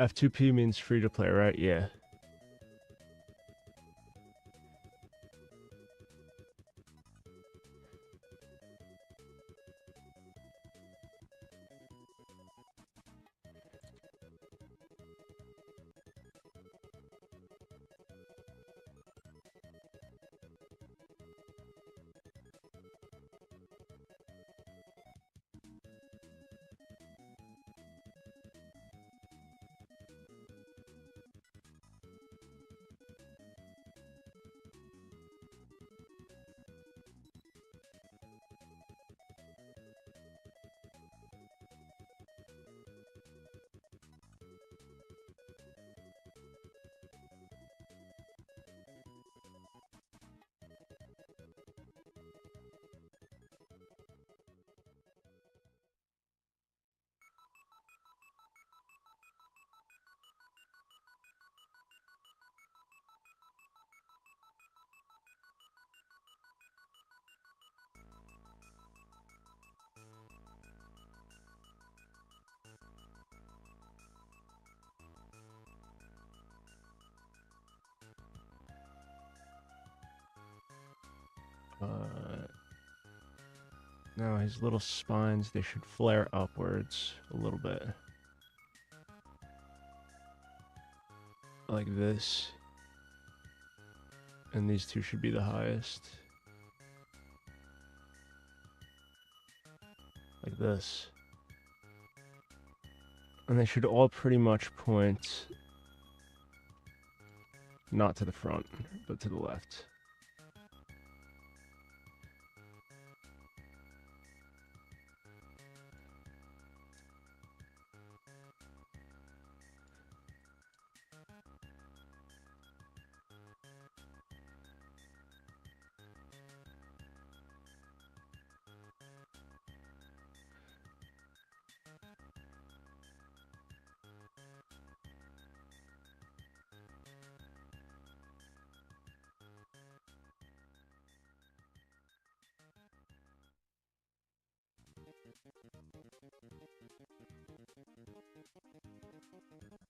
F2P means free to play, right? Yeah. Now his little spines, they should flare upwards a little bit. Like this. And these two should be the highest. Like this. And they should all pretty much point not to the front, but to the left.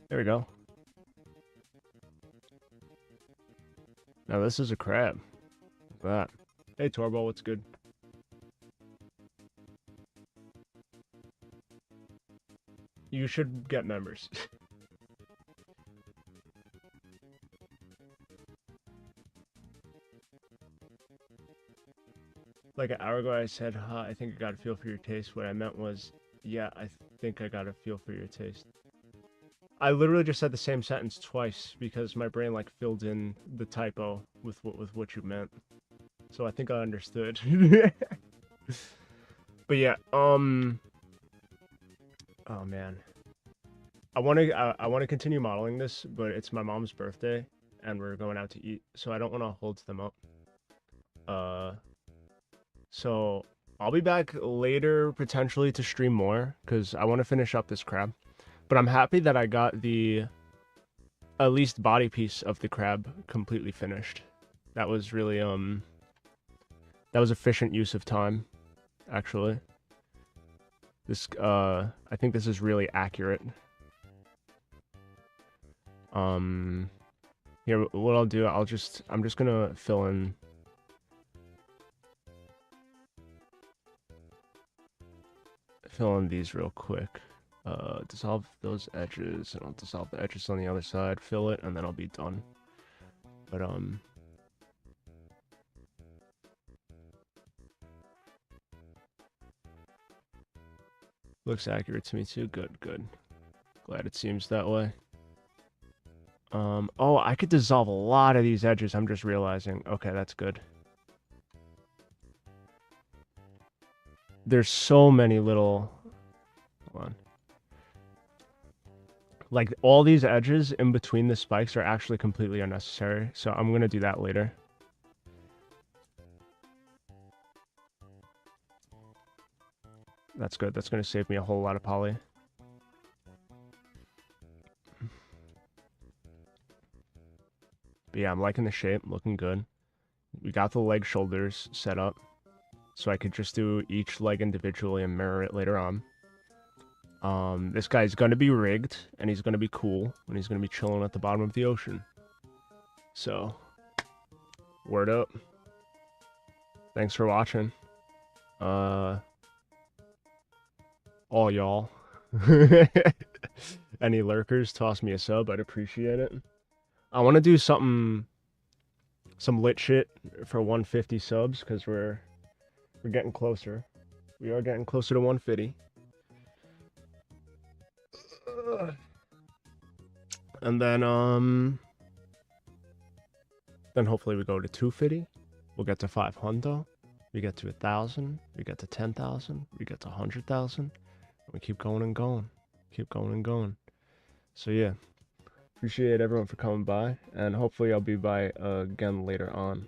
There we go. Now this is a crab. Look at that. Hey Torbo, what's good? You should get members. Like an hour ago I said, I think I got a feel for your taste. What I meant was, yeah, I think I got a feel for your taste. I literally just said the same sentence twice because my brain like filled in the typo with what you meant. So I think I understood. But yeah, oh man. I want to continue modeling this, but it's my mom's birthday and we're going out to eat, so I don't want to hold them up. So I'll be back later potentially to stream more cuz I want to finish up this crab. But I'm happy that I got the at least body piece of the crab completely finished. That was really that was efficient use of time, actually. This I think this is really accurate. Here, what I'll do, I'm just gonna fill in these real quick. Dissolve those edges, and I'll dissolve the edges on the other side, fill it, and then I'll be done. But looks accurate to me too. Good, good. Glad it seems that way. Oh, I could dissolve a lot of these edges, I'm just realizing. Okay, that's good. There's so many little... Hold on. Like, all these edges in between the spikes are actually completely unnecessary, so I'm gonna do that later. That's good. That's gonna save me a whole lot of poly. But yeah, I'm liking the shape, looking good. We got the leg shoulders set up, so I could just do each leg individually and mirror it later on. This guy's gonna be rigged, and he's gonna be cool, and he's gonna be chilling at the bottom of the ocean. So, word up. Thanks for watching. All y'all. Any lurkers, toss me a sub, I'd appreciate it. I want to do some lit shit for 150 subs, because we're getting closer. We are getting closer to 150. And then hopefully we go to 250. We'll get to 500. We get to 1,000. We get to 10,000. We get to 100,000. We keep going and going. Keep going and going. So yeah, appreciate everyone for coming by, and hopefully I'll be by again later on.